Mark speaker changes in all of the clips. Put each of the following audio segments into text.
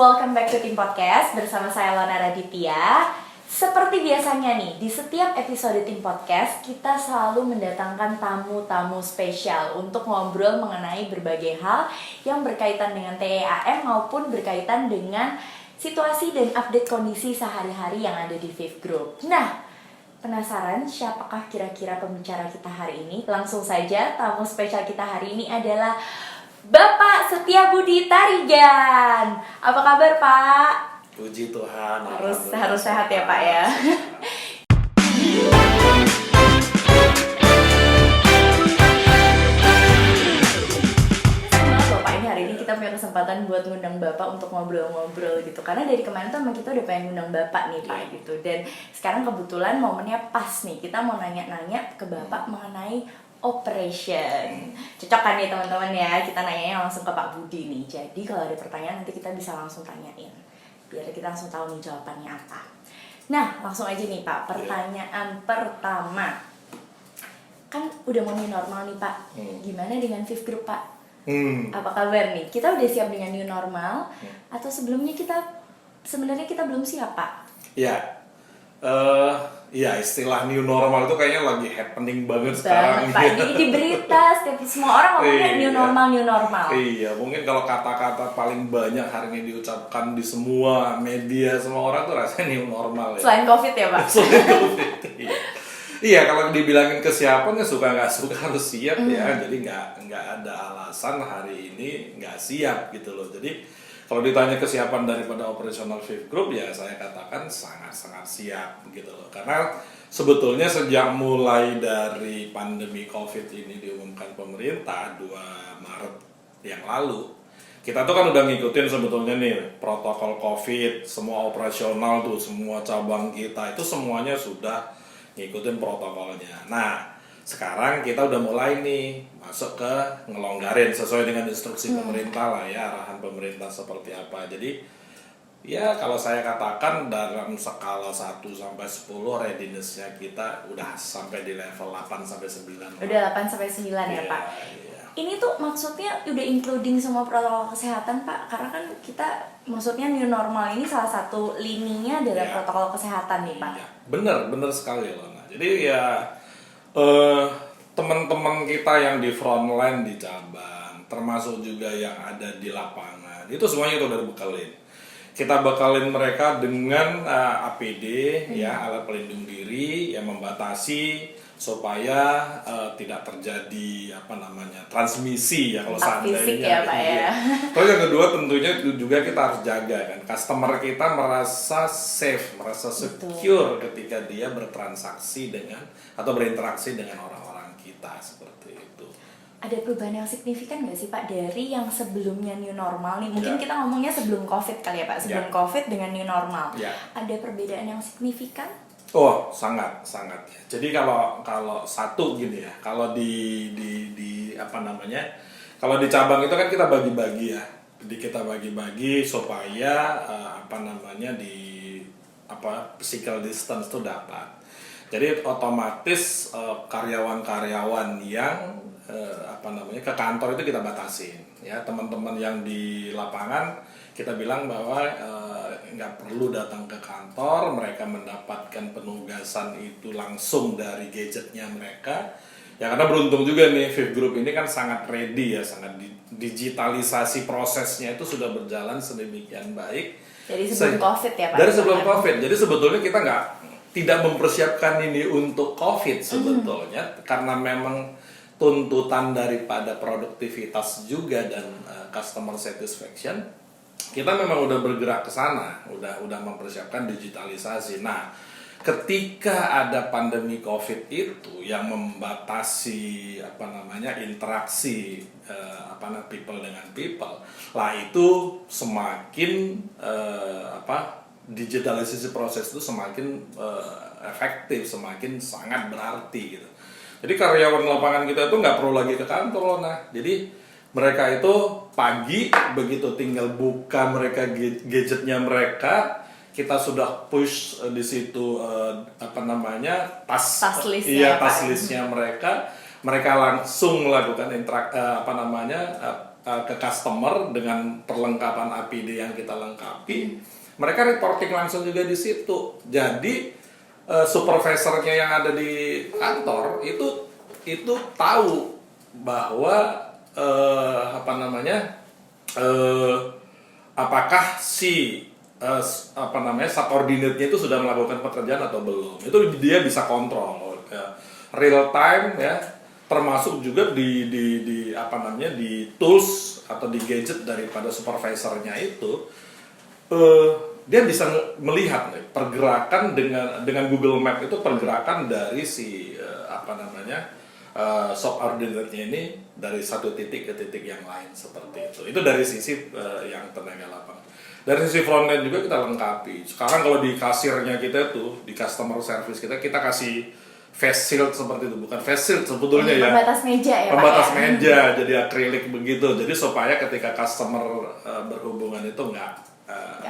Speaker 1: welcome back to Tim Podcast bersama saya Lona Raditya. Seperti biasanya nih, di setiap episode Tim Podcast kita selalu mendatangkan tamu-tamu spesial untuk ngobrol mengenai berbagai hal yang berkaitan dengan TEAM maupun berkaitan dengan situasi dan update kondisi sehari-hari yang ada di Viv Group. Nah, penasaran siapakah kira-kira pembicara kita hari ini? Langsung saja, tamu spesial kita hari ini adalah Bapak Setiabudi Tarigan. Apa kabar, Pak?
Speaker 2: Puji Tuhan.
Speaker 1: Harus sehat ya, Pak ya. Bapak ini hari ini kita punya kesempatan buat ngundang Bapak untuk ngobrol-ngobrol gitu. Karena dari kemarin tuh emang kita udah pengen ngundang Bapak nih, Pak gitu. Dan sekarang kebetulan momennya pas nih. Kita mau nanya-nanya ke Bapak mengenai operation. Cocok kan nih teman-teman ya, kita nanyanya langsung ke Pak Budi nih. Jadi kalau ada pertanyaan nanti kita bisa langsung tanyain, biar kita langsung tahu nih jawabannya apa. Nah, langsung aja nih Pak, pertanyaan pertama. Kan udah mau new normal nih Pak, gimana dengan Viv Group Pak? Apa kabar nih? Kita udah siap dengan new normal? Atau sebelumnya sebenarnya kita belum siap Pak?
Speaker 2: Ya, istilah new normal itu kayaknya lagi happening banget sekarang.
Speaker 1: Pak, jadi di berita semua orang ngomongnya new normal.
Speaker 2: Iya, mungkin kalau kata-kata paling banyak hari ini diucapkan di semua media, semua orang tuh rasanya new normal ya.
Speaker 1: Selain COVID ya Pak?
Speaker 2: Selain COVID, iya. Iya, kalau dibilangin kesiapan ya suka nggak suka harus siap ya. Jadi nggak ada alasan hari ini nggak siap gitu loh. Jadi kalau ditanya kesiapan daripada operasional Viv Group ya saya katakan sangat-sangat siap gitu loh. Karena sebetulnya sejak mulai dari pandemi COVID ini diumumkan pemerintah 2 Maret yang lalu, kita tuh kan udah ngikutin sebetulnya nih protokol COVID, semua operasional tuh, semua cabang kita itu semuanya sudah ngikutin protokolnya. Nah, sekarang kita udah mulai nih masuk ke ngelonggarin sesuai dengan instruksi pemerintah lah ya, arahan pemerintah seperti apa. Jadi ya kalau saya katakan dalam skala 1 sampai 10 readiness-nya kita udah sampai di level 8 sampai 9.
Speaker 1: Udah 8 sampai 9 ya Pak.
Speaker 2: Iya.
Speaker 1: Ini tuh maksudnya udah including semua protokol kesehatan Pak, karena kan kita maksudnya new normal ini salah satu lininya dari protokol kesehatan nih Pak.
Speaker 2: Iya. Bener sekali loh. Nah, jadi ya teman-teman kita yang di frontline di cabang, termasuk juga yang ada di lapangan, itu semuanya itu udah dibekalin. Kita bekalin mereka dengan APD ya, alat pelindung diri yang membatasi supaya tidak terjadi transmisi ya kalau seandainya
Speaker 1: ya Pak ya.
Speaker 2: Terus yang kedua tentunya juga kita harus jaga kan customer kita merasa safe, merasa secure ketika dia bertransaksi dengan atau berinteraksi dengan orang-orang kita seperti itu.
Speaker 1: Ada perubahan yang signifikan nggak sih Pak dari yang sebelumnya new normal nih? Mungkin kita ngomongnya sebelum COVID kali ya Pak, sebelum COVID dengan new normal. Ada perbedaan yang signifikan?
Speaker 2: Oh, sangat. Jadi kalau satu gini ya, kalau kalau di cabang itu kan kita bagi-bagi ya. Jadi kita bagi-bagi supaya physical distance itu dapat. Jadi otomatis karyawan-karyawan yang ke kantor itu kita batasin ya. Teman-teman yang di lapangan kita bilang bahwa nggak perlu datang ke kantor, mereka mendapatkan penugasan itu langsung dari gadgetnya mereka. Ya karena beruntung juga nih Viv Group ini kan sangat ready ya, sangat digitalisasi prosesnya itu sudah berjalan sedemikian baik.
Speaker 1: Jadi sebelum COVID ya Pak?
Speaker 2: Dari sebelum COVID, jadi sebetulnya kita tidak mempersiapkan ini untuk COVID sebetulnya, karena memang tuntutan daripada produktivitas juga dan customer satisfaction. Kita memang udah bergerak ke sana, udah mempersiapkan digitalisasi. Nah, ketika ada pandemi COVID itu yang membatasi interaksi people dengan people, lah itu semakin digitalisasi proses itu semakin efektif, semakin sangat berarti gitu. Jadi karyawan lapangan kita itu nggak perlu lagi ke kantor loh. Nah, jadi mereka itu pagi begitu tinggal buka mereka gadgetnya mereka, kita sudah push di situ tas listnya mereka langsung melakukan ke customer dengan perlengkapan APD yang kita lengkapi, mereka reporting langsung juga di situ. Jadi supervisornya yang ada di kantor itu tahu bahwa apakah si subordinate-nya itu sudah melakukan pekerjaan atau belum. Itu dia bisa kontrol ya. Real time ya, termasuk juga di tools atau di gadget daripada supervisornya itu dia bisa melihat nih pergerakan dengan Google Map itu pergerakan dari si subordinate-nya ini dari satu titik ke titik yang lain seperti itu. Itu dari sisi yang tenaga lapangan. Dari sisi front-end juga kita lengkapi. Sekarang kalau di kasirnya kita tuh, di customer service kita kasih face shield seperti itu, bukan face shield sebetulnya ya.
Speaker 1: Pembatas meja ya
Speaker 2: Pembatas
Speaker 1: Pak,
Speaker 2: meja, jadi akrilik begitu. Jadi supaya ketika customer berhubungan itu nggak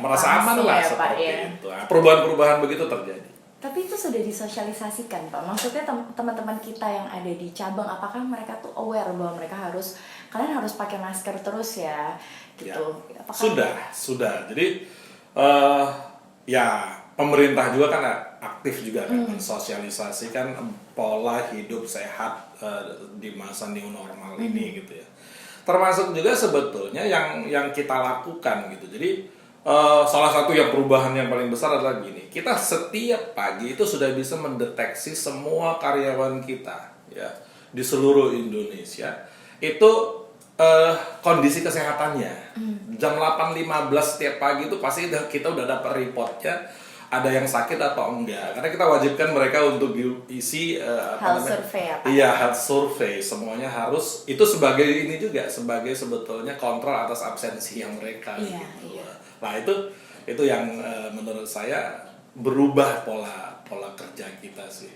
Speaker 2: merasa aman lah
Speaker 1: ya,
Speaker 2: seperti
Speaker 1: Pak, ya.
Speaker 2: itu. Nah, perubahan-perubahan begitu terjadi.
Speaker 1: Tapi itu sudah disosialisasikan Pak. Maksudnya teman-teman kita yang ada di cabang, apakah mereka tuh aware bahwa kalian harus pakai masker terus ya, gitu.
Speaker 2: Ya,
Speaker 1: Apakah
Speaker 2: sudah. Jadi ya pemerintah juga kan aktif juga kan mensosialisasikan pola hidup sehat di masa new normal ini gitu ya. Termasuk juga sebetulnya yang kita lakukan gitu. Jadi salah satu yang perubahan yang paling besar adalah gini, kita setiap pagi itu sudah bisa mendeteksi semua karyawan kita ya di seluruh Indonesia itu kondisi kesehatannya. Jam 8.15 setiap pagi itu pasti kita udah dapat reportnya ada yang sakit atau enggak, karena kita wajibkan mereka untuk diisi
Speaker 1: health survey ya Pak?
Speaker 2: Iya, health survey, semuanya harus itu sebagai ini juga sebagai sebetulnya kontrol atas absensi yang mereka
Speaker 1: Iya,
Speaker 2: gitu.
Speaker 1: iya.
Speaker 2: Nah itu yang menurut saya berubah pola kerja kita sih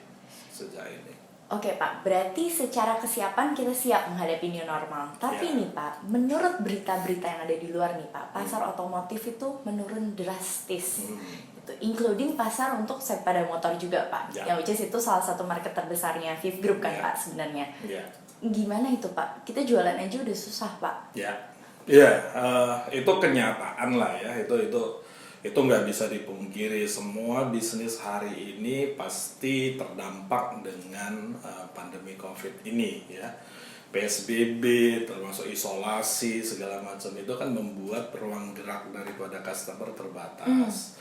Speaker 2: sejak ini.
Speaker 1: Oke Pak, berarti secara kesiapan kita siap menghadapi new normal. Tapi
Speaker 2: Ya.
Speaker 1: nih Pak, menurut berita-berita yang ada di luar nih Pak, pasar otomotif itu menurun drastis. Itu including pasar untuk sepeda motor juga Pak.
Speaker 2: Ya.
Speaker 1: Yang which is itu salah satu market terbesarnya VIF Group kan
Speaker 2: Ya.
Speaker 1: Pak sebenarnya.
Speaker 2: Ya.
Speaker 1: Gimana itu Pak? Kita jualan aja udah susah Pak.
Speaker 2: Ya, itu kenyataan lah ya, itu nggak bisa dipungkiri. Semua bisnis hari ini pasti terdampak dengan pandemi COVID ini ya. PSBB termasuk isolasi segala macam itu kan membuat ruang gerak daripada customer terbatas.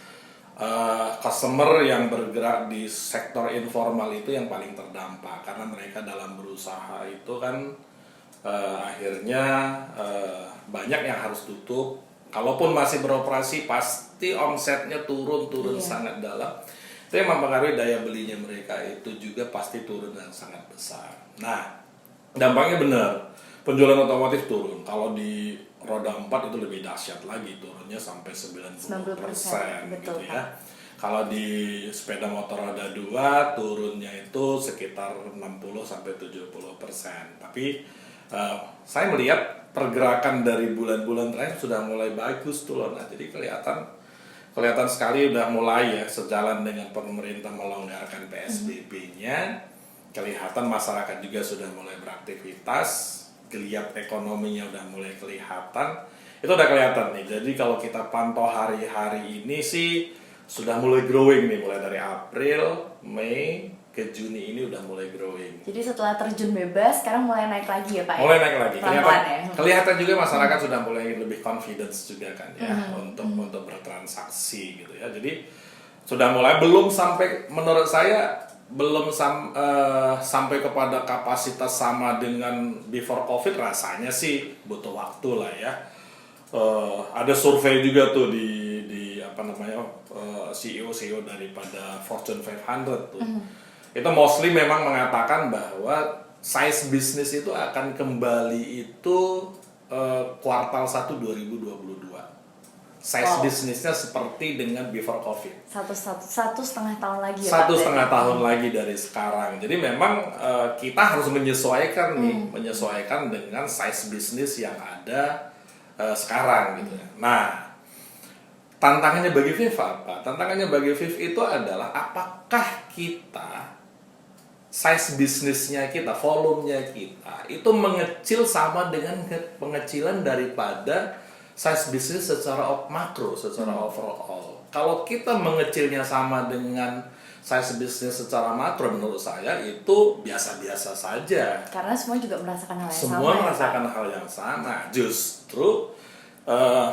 Speaker 2: Customer yang bergerak di sektor informal itu yang paling terdampak karena mereka dalam berusaha itu kan akhirnya banyak yang harus tutup. Kalaupun masih beroperasi pasti omsetnya turun sangat dalam. Itu yang mempengaruhi daya belinya mereka itu juga pasti turun dan sangat besar. Nah, dampaknya benar. Penjualan otomotif turun. Kalau di roda 4 itu lebih dahsyat lagi, turunnya sampai 90%,
Speaker 1: betul,
Speaker 2: gitu ya. Kalau di sepeda motor roda 2 turunnya itu sekitar 60-70%. Tapi saya melihat pergerakan dari bulan-bulan terakhir sudah mulai bagus tuh loh. Nah, jadi kelihatan sekali udah mulai ya sejalan dengan pemerintah melonggarkan PSBB-nya. Kelihatan masyarakat juga sudah mulai beraktivitas, geliat ekonominya udah mulai kelihatan. Itu udah kelihatan nih. Jadi kalau kita pantau hari-hari ini sih sudah mulai growing nih, mulai dari April, Mei ke Juni ini udah mulai growing.
Speaker 1: Jadi setelah terjun bebas, sekarang mulai naik lagi ya Pak?
Speaker 2: Mulai naik lagi.
Speaker 1: Pelan-pelan ya?
Speaker 2: Kelihatan juga masyarakat sudah mulai lebih confidence juga kan ya untuk bertransaksi gitu ya. Jadi sudah mulai, belum sampai, menurut saya belum sampai kepada kapasitas sama dengan before COVID, rasanya sih butuh waktu lah ya. Ada survei juga tuh di CEO daripada Fortune 500 tuh. Itu mostly memang mengatakan bahwa size bisnis itu akan kembali itu kuartal 1 2022. Size bisnisnya seperti dengan before COVID.
Speaker 1: Satu setengah tahun lagi ya
Speaker 2: Satu
Speaker 1: Pak?
Speaker 2: setengah tahun lagi dari sekarang. Jadi memang kita harus menyesuaikan menyesuaikan dengan size bisnis yang ada sekarang gitu ya. Nah, tantangannya bagi VIF apa? Tantangannya bagi VIF itu adalah apakah kita size bisnisnya kita, volumenya kita itu mengecil sama dengan pengecilan daripada size bisnis secara makro, secara overall. Kalau kita mengecilnya sama dengan size bisnis secara makro, menurut saya itu biasa-biasa saja.
Speaker 1: Karena semua juga merasakan hal yang sama.
Speaker 2: Semua merasakan hal yang sama. Justru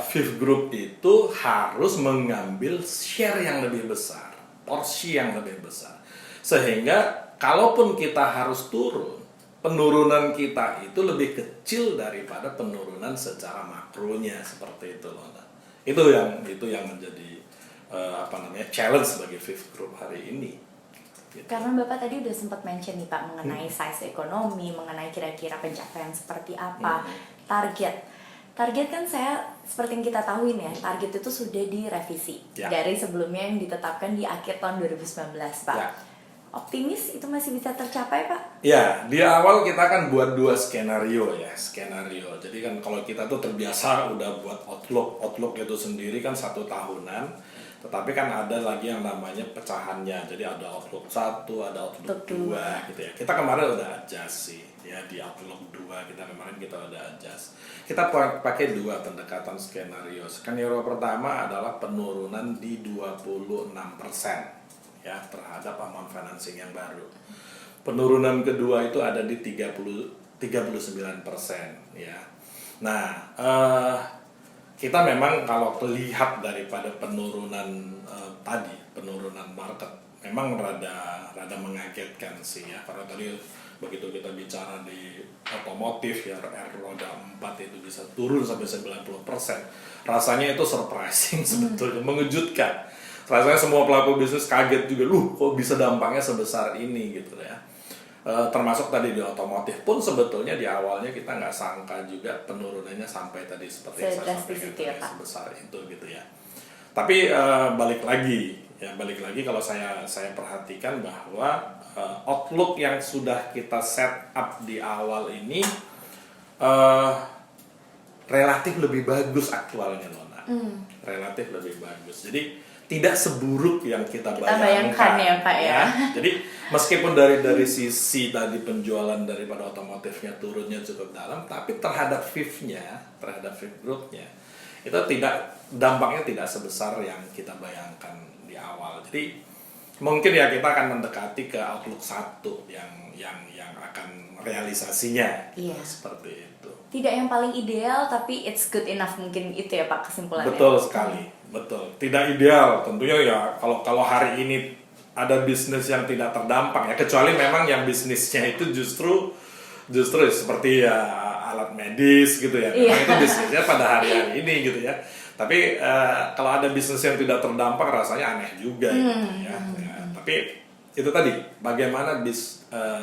Speaker 2: Fifth Group itu harus mengambil share yang lebih besar, porsi yang lebih besar. Sehingga kalaupun kita harus turun, penurunan kita itu lebih kecil daripada penurunan secara makronya, seperti itu loh. Nah, itu yang menjadi challenge bagi Fifth Group hari ini. Gitu.
Speaker 1: Karena Bapak tadi udah sempat mention nih Pak mengenai size ekonomi, mengenai kira-kira pencapaian seperti apa, target kan saya seperti yang kita tahuin ya, target itu sudah direvisi dari sebelumnya yang ditetapkan di akhir tahun 2019 Pak. Optimis itu masih bisa tercapai Pak?
Speaker 2: Ya, di awal kita kan buat 2 skenario. Jadi kan kalau kita tuh terbiasa udah buat outlook itu sendiri kan 1 tahunan. Tetapi kan ada lagi yang namanya pecahannya. Jadi ada outlook 1, ada outlook 2 gitu ya. Kita kemarin udah adjust sih. Ya, di outlook 2 kita udah adjust. Kita pakai 2 pendekatan skenario. Skenario pertama adalah penurunan di 26%. Ya, terhadap amount financing yang baru. Penurunan kedua itu ada di 39% ya. Nah, kita memang kalau lihat daripada penurunan penurunan market memang rada mengagetkan sih ya. Karena tadi begitu kita bicara di otomotif ya, roda 4 itu bisa turun sampai 90%. Rasanya itu surprising sebetulnya, mengejutkan. Rasanya semua pelaku bisnis kaget juga, kok bisa dampaknya sebesar ini gitu ya. Termasuk tadi di otomotif pun sebetulnya di awalnya kita nggak sangka juga penurunannya sampai tadi seperti yang saya sampaikan sebesar itu gitu ya. Tapi balik lagi kalau saya perhatikan bahwa outlook yang sudah kita set up di awal ini relatif lebih bagus aktualnya Nona. Relatif lebih bagus. Jadi tidak seburuk yang kita bayangkan
Speaker 1: ya Pak ya.
Speaker 2: Jadi meskipun dari sisi tadi penjualan daripada otomotifnya turunnya cukup dalam, tapi terhadap Fifth Group-nya itu dampaknya tidak sebesar yang kita bayangkan di awal. Jadi mungkin ya kita akan mendekati ke outlook 1 yang akan realisasinya seperti itu.
Speaker 1: Tidak yang paling ideal tapi it's good enough, mungkin itu ya Pak kesimpulannya.
Speaker 2: Betul sekali. Betul. Tidak ideal tentunya ya kalau hari ini ada bisnis yang tidak terdampak ya, kecuali memang yang bisnisnya itu justru seperti ya alat medis gitu ya. Memang itu bisnisnya pada hari ini gitu ya. Tapi kalau ada bisnis yang tidak terdampak rasanya aneh juga gitu ya. Tapi itu tadi bagaimana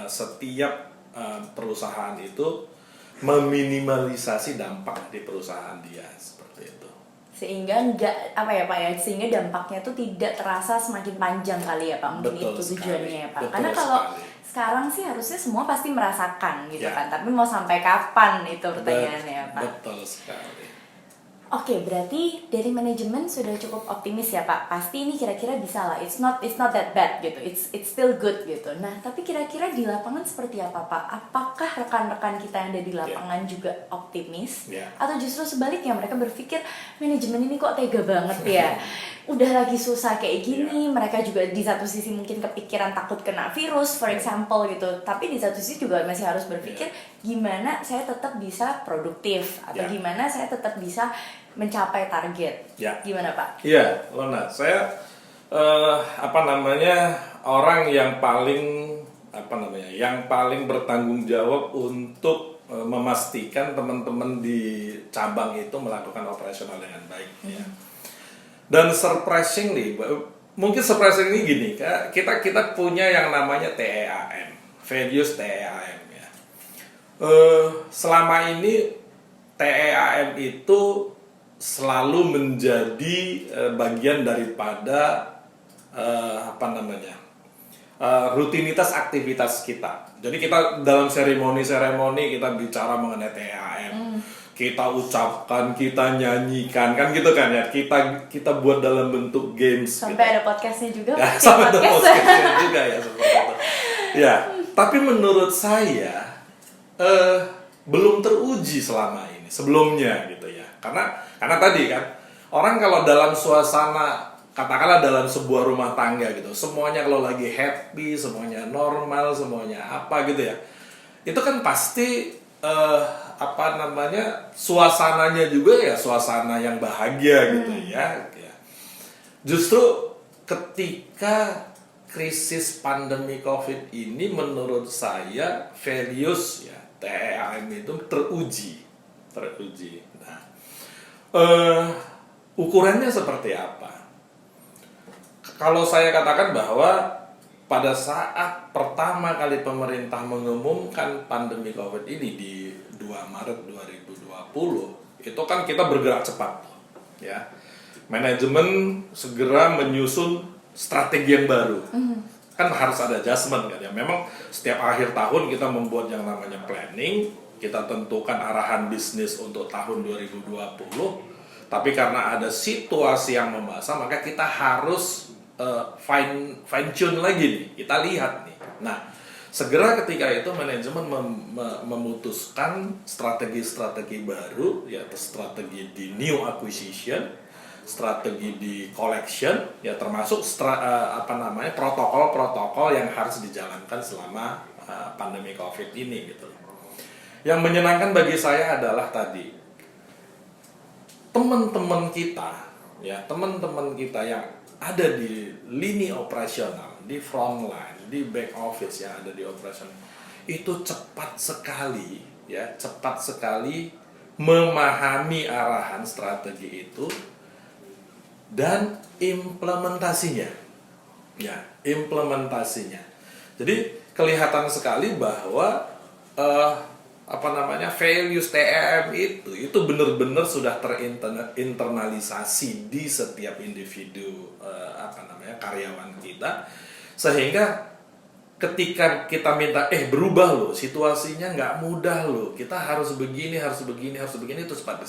Speaker 2: setiap perusahaan itu meminimalisasi dampak di perusahaan dia seperti itu.
Speaker 1: Sehingga sehingga dampaknya tuh tidak terasa semakin panjang kali ya Pak. Mungkin itu tujuannya ya Pak. Karena kalau sekarang sih harusnya semua pasti merasakan gitu kan. Tapi mau sampai kapan itu pertanyaannya ya Pak.
Speaker 2: Betul sekali.
Speaker 1: Oke, berarti dari manajemen sudah cukup optimis ya Pak. Pasti ini kira-kira bisa lah. It's not that bad gitu. It's still good gitu. Nah, tapi kira-kira di lapangan seperti apa Pak? Apakah rekan-rekan kita yang ada di lapangan juga optimis? Atau justru sebaliknya mereka berpikir manajemen ini kok tega banget ya? Udah lagi susah kayak gini, mereka juga di satu sisi mungkin kepikiran takut kena virus, for example gitu. Tapi di satu sisi juga masih harus berpikir gimana saya tetap bisa produktif atau gimana saya tetap bisa mencapai target. Gimana Pak?
Speaker 2: Iya, Lona, saya orang yang paling bertanggung jawab untuk memastikan teman-teman di cabang itu melakukan operasional dengan baik ya. Dan surprisingly gini, kita punya yang namanya TEAM, values TEAM ya. Selama ini TEAM itu selalu menjadi bagian daripada rutinitas aktivitas kita. Jadi kita dalam seremoni kita bicara mengenai TEAM. Kita ucapkan, kita nyanyikan, kan gitu kan ya. Kita buat dalam bentuk games.
Speaker 1: Sampai gitu. Ada podcastnya juga.
Speaker 2: Ya, sampai ada podcastnya juga ya seperti itu. Ya, Tapi menurut saya belum teruji selama ini sebelumnya gitu ya. Karena tadi kan orang kalau dalam suasana katakanlah dalam sebuah rumah tangga gitu, semuanya kalau lagi happy, semuanya normal, semuanya apa gitu ya. Itu kan pasti suasananya juga ya suasana yang bahagia gitu ya. Justru ketika krisis pandemi COVID ini menurut saya values ya TEAM itu teruji. Nah, ukurannya seperti apa? Kalau saya katakan bahwa pada saat pertama kali pemerintah mengumumkan pandemi COVID ini di 2 Maret 2020, itu kan kita bergerak cepat, ya. Manajemen segera menyusun strategi yang baru. Kan harus ada adjustment kan ya. Memang setiap akhir tahun kita membuat yang namanya planning, kita tentukan arahan bisnis untuk tahun 2020. Tapi karena ada situasi yang membasah, maka kita harus fine tune lagi nih. Kita lihat nih. Nah, segera ketika itu manajemen memutuskan strategi-strategi baru, yaitu strategi di new acquisition, strategi di collection, ya termasuk protokol-protokol yang harus dijalankan selama pandemi COVID ini gitu. Yang menyenangkan bagi saya adalah tadi teman-teman kita yang ada di lini operasional, di front line, di back office yang ada di operasional, itu cepat sekali memahami arahan strategi itu dan implementasinya. Jadi kelihatan sekali bahwa values TEM itu benar-benar sudah terinternalisasi di setiap individu karyawan kita, sehingga ketika kita minta berubah loh, situasinya nggak mudah loh, kita harus begini itu cepat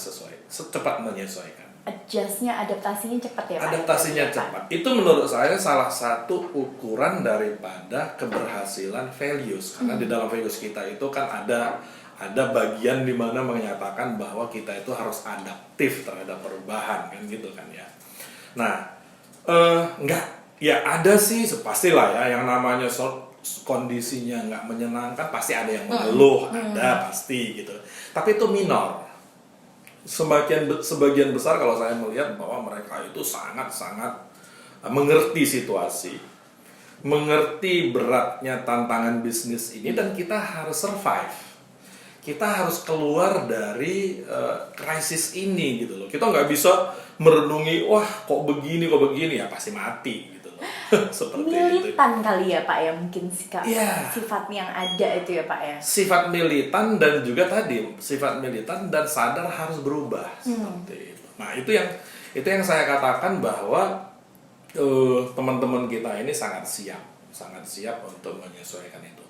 Speaker 2: menyesuaikan.
Speaker 1: Adaptasinya cepat ya Pak?
Speaker 2: Adaptasinya cepat. Itu menurut saya salah satu ukuran daripada keberhasilan values. Karena di dalam values kita itu kan ada bagian di mana menyatakan bahwa kita itu harus adaptif terhadap perubahan kan gitu kan ya. Nah, ada sih pastilah ya yang namanya kondisinya nggak menyenangkan, pasti ada yang mengeluh, ada pasti gitu. Tapi itu minor. Sebagian besar kalau saya melihat bahwa mereka itu sangat-sangat mengerti situasi, mengerti beratnya tantangan bisnis ini, dan kita harus survive. Kita harus keluar dari krisis ini gitu loh. Kita nggak bisa merenungi, wah kok begini ya pasti mati gitu loh. Seperti
Speaker 1: militan itu. Kali ya Pak ya mungkin
Speaker 2: yeah.
Speaker 1: Sifat yang ada itu ya Pak ya.
Speaker 2: Sifat militan dan juga tadi sifat militan dan sadar harus berubah seperti itu. Nah itu yang saya katakan bahwa teman-teman kita ini sangat siap untuk menyesuaikan itu.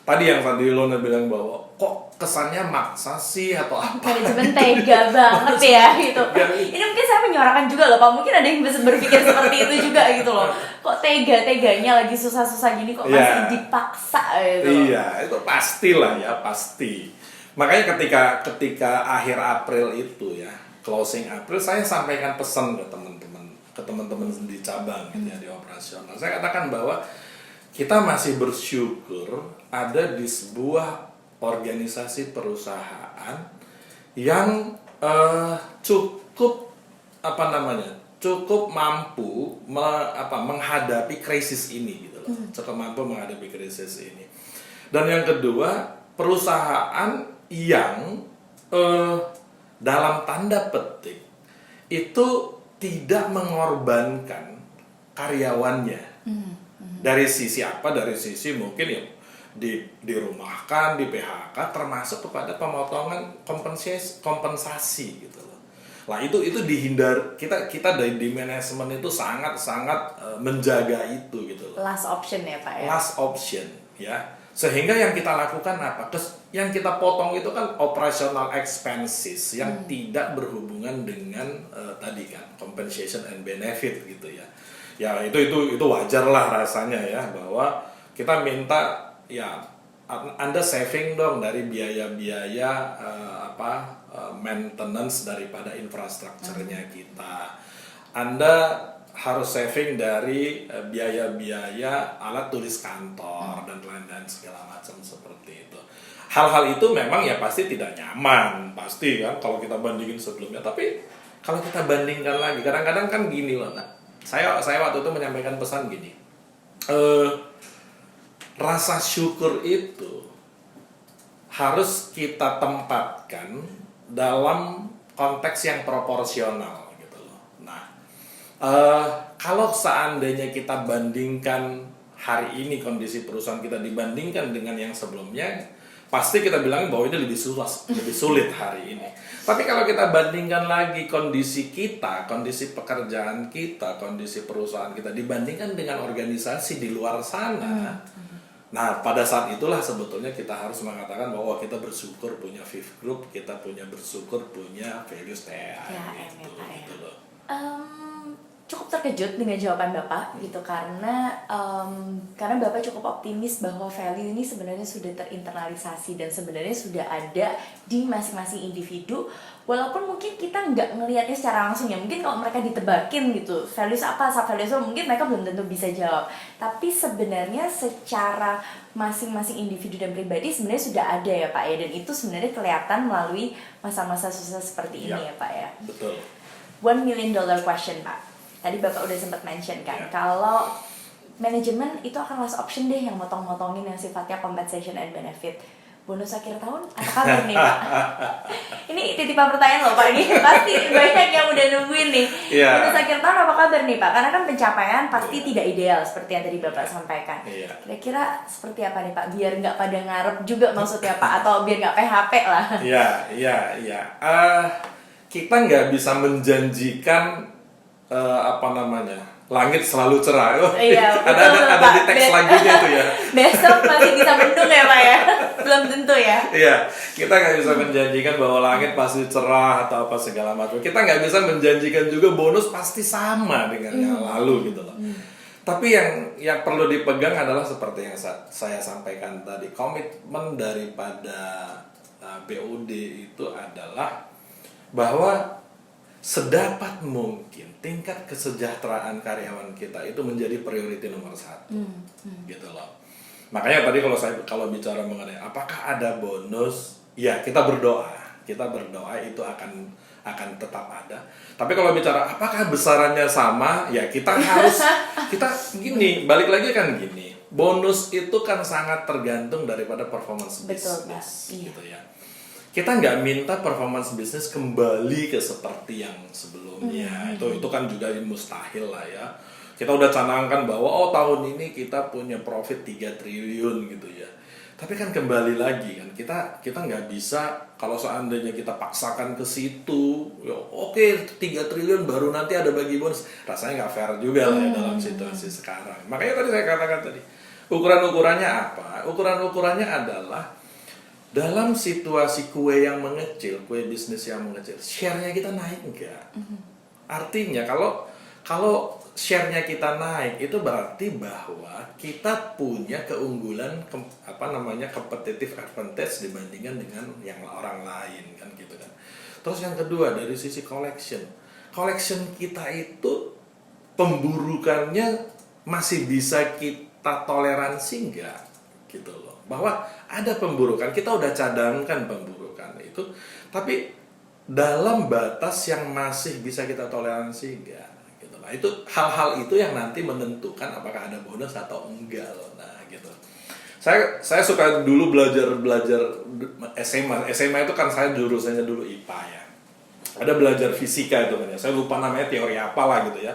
Speaker 2: Tadi yang tadi Lona bilang bahwa kok kesannya maksa sih atau apa?
Speaker 1: Manajemen tega banget ya gitu. Ini mungkin saya menyuarakan juga loh Pak. Mungkin ada yang bisa berpikir seperti itu juga gitu loh. Kok teganya lagi susah-susah gini kok masih dipaksa gitu.
Speaker 2: Iya, itu pastilah ya, pasti. Makanya ketika akhir April itu ya, closing April, saya sampaikan pesan ke teman-teman di cabang gitu ya, di operasional. Saya katakan bahwa kita masih bersyukur ada di sebuah organisasi perusahaan yang cukup mampu menghadapi krisis ini gitu loh. Cukup mampu menghadapi krisis ini. Dan yang kedua, perusahaan yang dalam tanda petik itu tidak mengorbankan karyawannya. Dari sisi apa? Dari sisi mungkin ya dirumahkan, di PHK, termasuk kepada pemotongan kompensasi gitu loh. Nah itu dihindar, kita di manajemen itu sangat menjaga itu gitu loh.
Speaker 1: Last option ya Pak ya.
Speaker 2: Last option ya. Sehingga yang kita lakukan apa? Yang kita potong itu kan operational expenses yang tidak berhubungan dengan tadi kan compensation and benefit gitu ya. Ya itu wajar lah rasanya ya, bahwa kita minta ya Anda saving dong dari biaya-biaya maintenance daripada infrastrukturnya kita. Anda harus saving dari biaya-biaya alat tulis kantor dan lain-lain segala macam seperti itu. Hal-hal itu memang ya pasti tidak nyaman, pasti kan kalau kita bandingin sebelumnya. Tapi kalau kita bandingkan lagi, kadang-kadang kan gini loh. Nah, saya waktu itu menyampaikan pesan gini. Rasa syukur itu harus kita tempatkan dalam konteks yang proporsional gitu loh. Nah, kalau seandainya kita bandingkan hari ini kondisi perusahaan kita dibandingkan dengan yang sebelumnya, pasti kita bilang bahwa ini lebih sulit hari ini. Tapi kalau kita bandingkan lagi kondisi kita, kondisi pekerjaan kita, kondisi perusahaan kita dibandingkan dengan organisasi di luar sana, nah pada saat itulah sebetulnya kita harus mengatakan bahwa kita bersyukur punya Fifth Group, kita bersyukur punya values TAI gitu loh.
Speaker 1: Cukup terkejut dengan jawaban Bapak gitu karena Bapak cukup optimis bahwa value ini sebenarnya sudah terinternalisasi dan sebenarnya sudah ada di masing-masing individu, walaupun mungkin kita nggak ngelihatnya secara langsung ya. Mungkin kalau mereka ditebakin gitu values apa, sub values apa, mungkin mereka belum tentu bisa jawab, tapi sebenarnya secara masing-masing individu dan pribadi sebenarnya sudah ada ya Pak ya, dan itu sebenarnya kelihatan melalui masa-masa susah seperti ini ya Pak ya.
Speaker 2: Betul.
Speaker 1: $1 million question Pak. Tadi Bapak udah sempat mention kan, kalau manajemen itu akan last option deh yang motong-motongin yang sifatnya compensation and benefit. Bonus akhir tahun, apa kabar nih Pak? Ini titipan pertanyaan loh Pak, ini pasti banyak yang udah nungguin nih. Bonus akhir tahun apa kabar nih Pak? Karena kan pencapaian pasti tidak ideal seperti yang tadi Bapak sampaikan. Kira-kira seperti apa nih Pak? Biar nggak pada ngarep juga maksudnya Pak, atau biar nggak PHP lah.
Speaker 2: Iya. Kita nggak bisa menjanjikan langit selalu cerah. Ada di teks selanjutnya itu ya.
Speaker 1: Besok masih bisa mendung ya Pak ya. Belum tentu ya.
Speaker 2: Iya, kita nggak bisa menjanjikan bahwa langit pasti cerah atau apa segala macam. Kita nggak bisa menjanjikan juga bonus pasti sama dengan yang lalu gitu loh. Tapi yang perlu dipegang adalah seperti yang saya sampaikan tadi, komitmen daripada BUD itu adalah bahwa sedapat mungkin tingkat kesejahteraan karyawan kita itu menjadi priority nomor 1, gitu loh. Makanya tadi kalau bicara mengenai apakah ada bonus, ya kita berdoa itu akan tetap ada. Tapi kalau bicara apakah besarannya sama, ya kita gini, balik lagi kan gini, bonus itu kan sangat tergantung daripada performance bisnis, gitu ya. Kita nggak minta performance bisnis kembali ke seperti yang sebelumnya. Itu kan juga mustahil lah ya. Kita udah canangkan bahwa tahun ini kita punya profit 3 triliun gitu ya. Tapi kan kembali lagi kan kita nggak bisa kalau seandainya kita paksakan ke situ, ya oke 3 triliun baru nanti ada bagi bonus. Rasanya nggak fair juga lah ya dalam situasi sekarang. Makanya tadi saya katakan tadi, ukurannya apa? Ukurannya adalah dalam situasi kue bisnis yang mengecil, share-nya kita naik enggak? Artinya kalau share-nya kita naik, itu berarti bahwa kita punya keunggulan, competitive advantage dibandingkan dengan yang orang lain kan gitu kan. Terus yang kedua dari sisi collection kita itu pemburukannya masih bisa kita toleransi enggak gitu loh. Bahwa ada pemburukan, kita udah cadangkan pemburukan itu, tapi dalam batas yang masih bisa kita toleransi enggak gitu. Nah, itu hal-hal itu yang nanti menentukan apakah ada bonus atau enggak loh. Nah, gitu. Saya suka dulu belajar SMA itu kan saya jurusannya dulu IPA ya. Ada belajar fisika itu kan ya. Saya lupa namanya teori apalah gitu ya.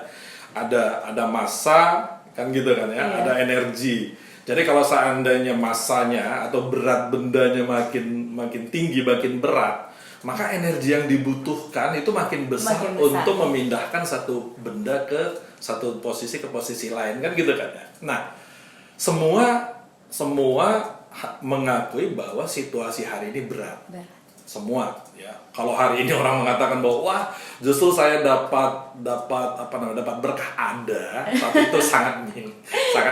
Speaker 2: Ada massa kan gitu kan ya, ada energi. Jadi kalau seandainya massanya atau berat bendanya makin tinggi, makin berat, maka energi yang dibutuhkan itu makin besar untuk memindahkan satu benda ke satu posisi ke posisi lain kan gitu kan ya. Nah, semua mengakui bahwa situasi hari ini berat. semua ya. Kalau hari ini orang mengatakan bahwa wah justru saya dapat berkah ada, tapi itu sangat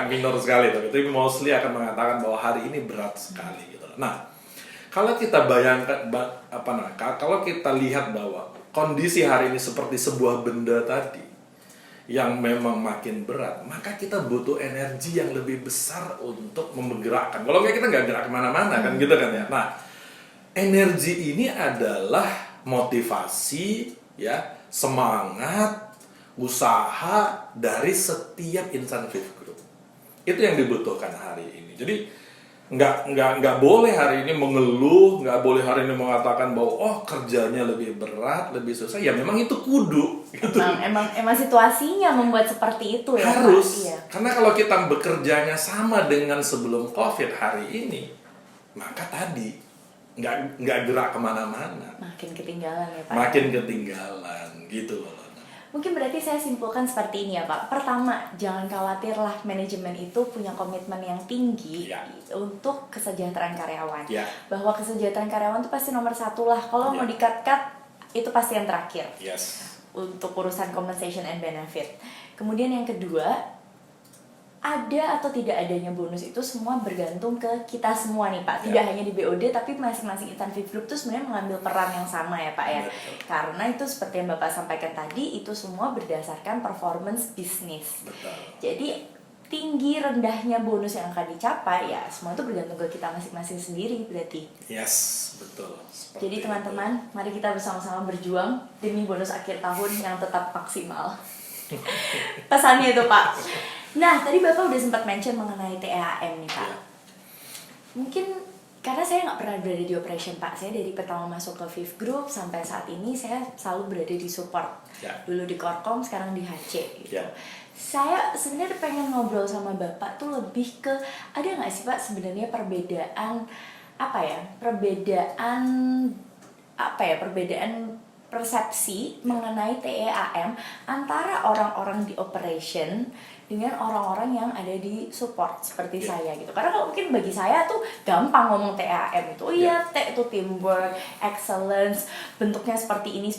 Speaker 2: minor sekali, tapi mostly akan mengatakan bahwa hari ini berat sekali gitu. Nah, kalau kita bayangkan kalau kita lihat bahwa kondisi hari ini seperti sebuah benda tadi yang memang makin berat, maka kita butuh energi yang lebih besar untuk menggerakkan. Kalau nggak, kita nggak gerak kemana-mana kan gitu kan ya. Nah, energi ini adalah motivasi ya, semangat, usaha dari setiap insan Fifth Group. Itu yang dibutuhkan hari ini. Jadi nggak boleh hari ini mengeluh, nggak boleh hari ini mengatakan bahwa oh kerjanya lebih berat, lebih susah. Ya memang itu kudu. Gitu.
Speaker 1: Emang situasinya membuat seperti itu ya.
Speaker 2: Harus.
Speaker 1: Iya.
Speaker 2: Karena kalau kita bekerjanya sama dengan sebelum COVID hari ini, maka tadi nggak gerak kemana-mana.
Speaker 1: Makin ketinggalan ya Pak.
Speaker 2: Makin ketinggalan gitu loh.
Speaker 1: Mungkin berarti saya simpulkan seperti ini ya Pak. Pertama, jangan khawatirlah, manajemen itu punya komitmen yang tinggi ya, untuk kesejahteraan karyawan. Ya. Bahwa kesejahteraan karyawan itu pasti nomor satu lah. Kalau mau di-cut, itu pasti yang terakhir.
Speaker 2: Yes.
Speaker 1: Untuk urusan compensation and benefit. Kemudian yang kedua, ada atau tidak adanya bonus itu semua bergantung ke kita semua nih Pak. Tidak hanya di BOD, tapi masing-masing insan Fifth Group itu sebenarnya mengambil peran yang sama ya Pak ya. Betul. Karena itu seperti yang Bapak sampaikan tadi, itu semua berdasarkan performance bisnis. Jadi tinggi rendahnya bonus yang akan dicapai ya semua itu bergantung ke kita masing-masing sendiri berarti.
Speaker 2: Yes, betul.
Speaker 1: Jadi teman-teman, mari kita bersama-sama berjuang demi bonus akhir tahun yang tetap maksimal. Pesannya itu Pak. Nah, tadi Bapak udah sempat mention mengenai TEAM nih Pak. Mungkin karena saya nggak pernah berada di operation Pak. Saya dari pertama masuk ke Fifth Group sampai saat ini saya selalu berada di support. Dulu di Korkom, sekarang di HC gitu. Saya sebenarnya pengen ngobrol sama Bapak tuh lebih ke, ada nggak sih Pak sebenarnya perbedaan persepsi mengenai TEAM antara orang-orang di operation dengan orang-orang yang ada di support seperti saya gitu. Karena kalau mungkin bagi saya tuh gampang ngomong TEAM itu. Oh iya, T itu teamwork, excellence, bentuknya seperti ini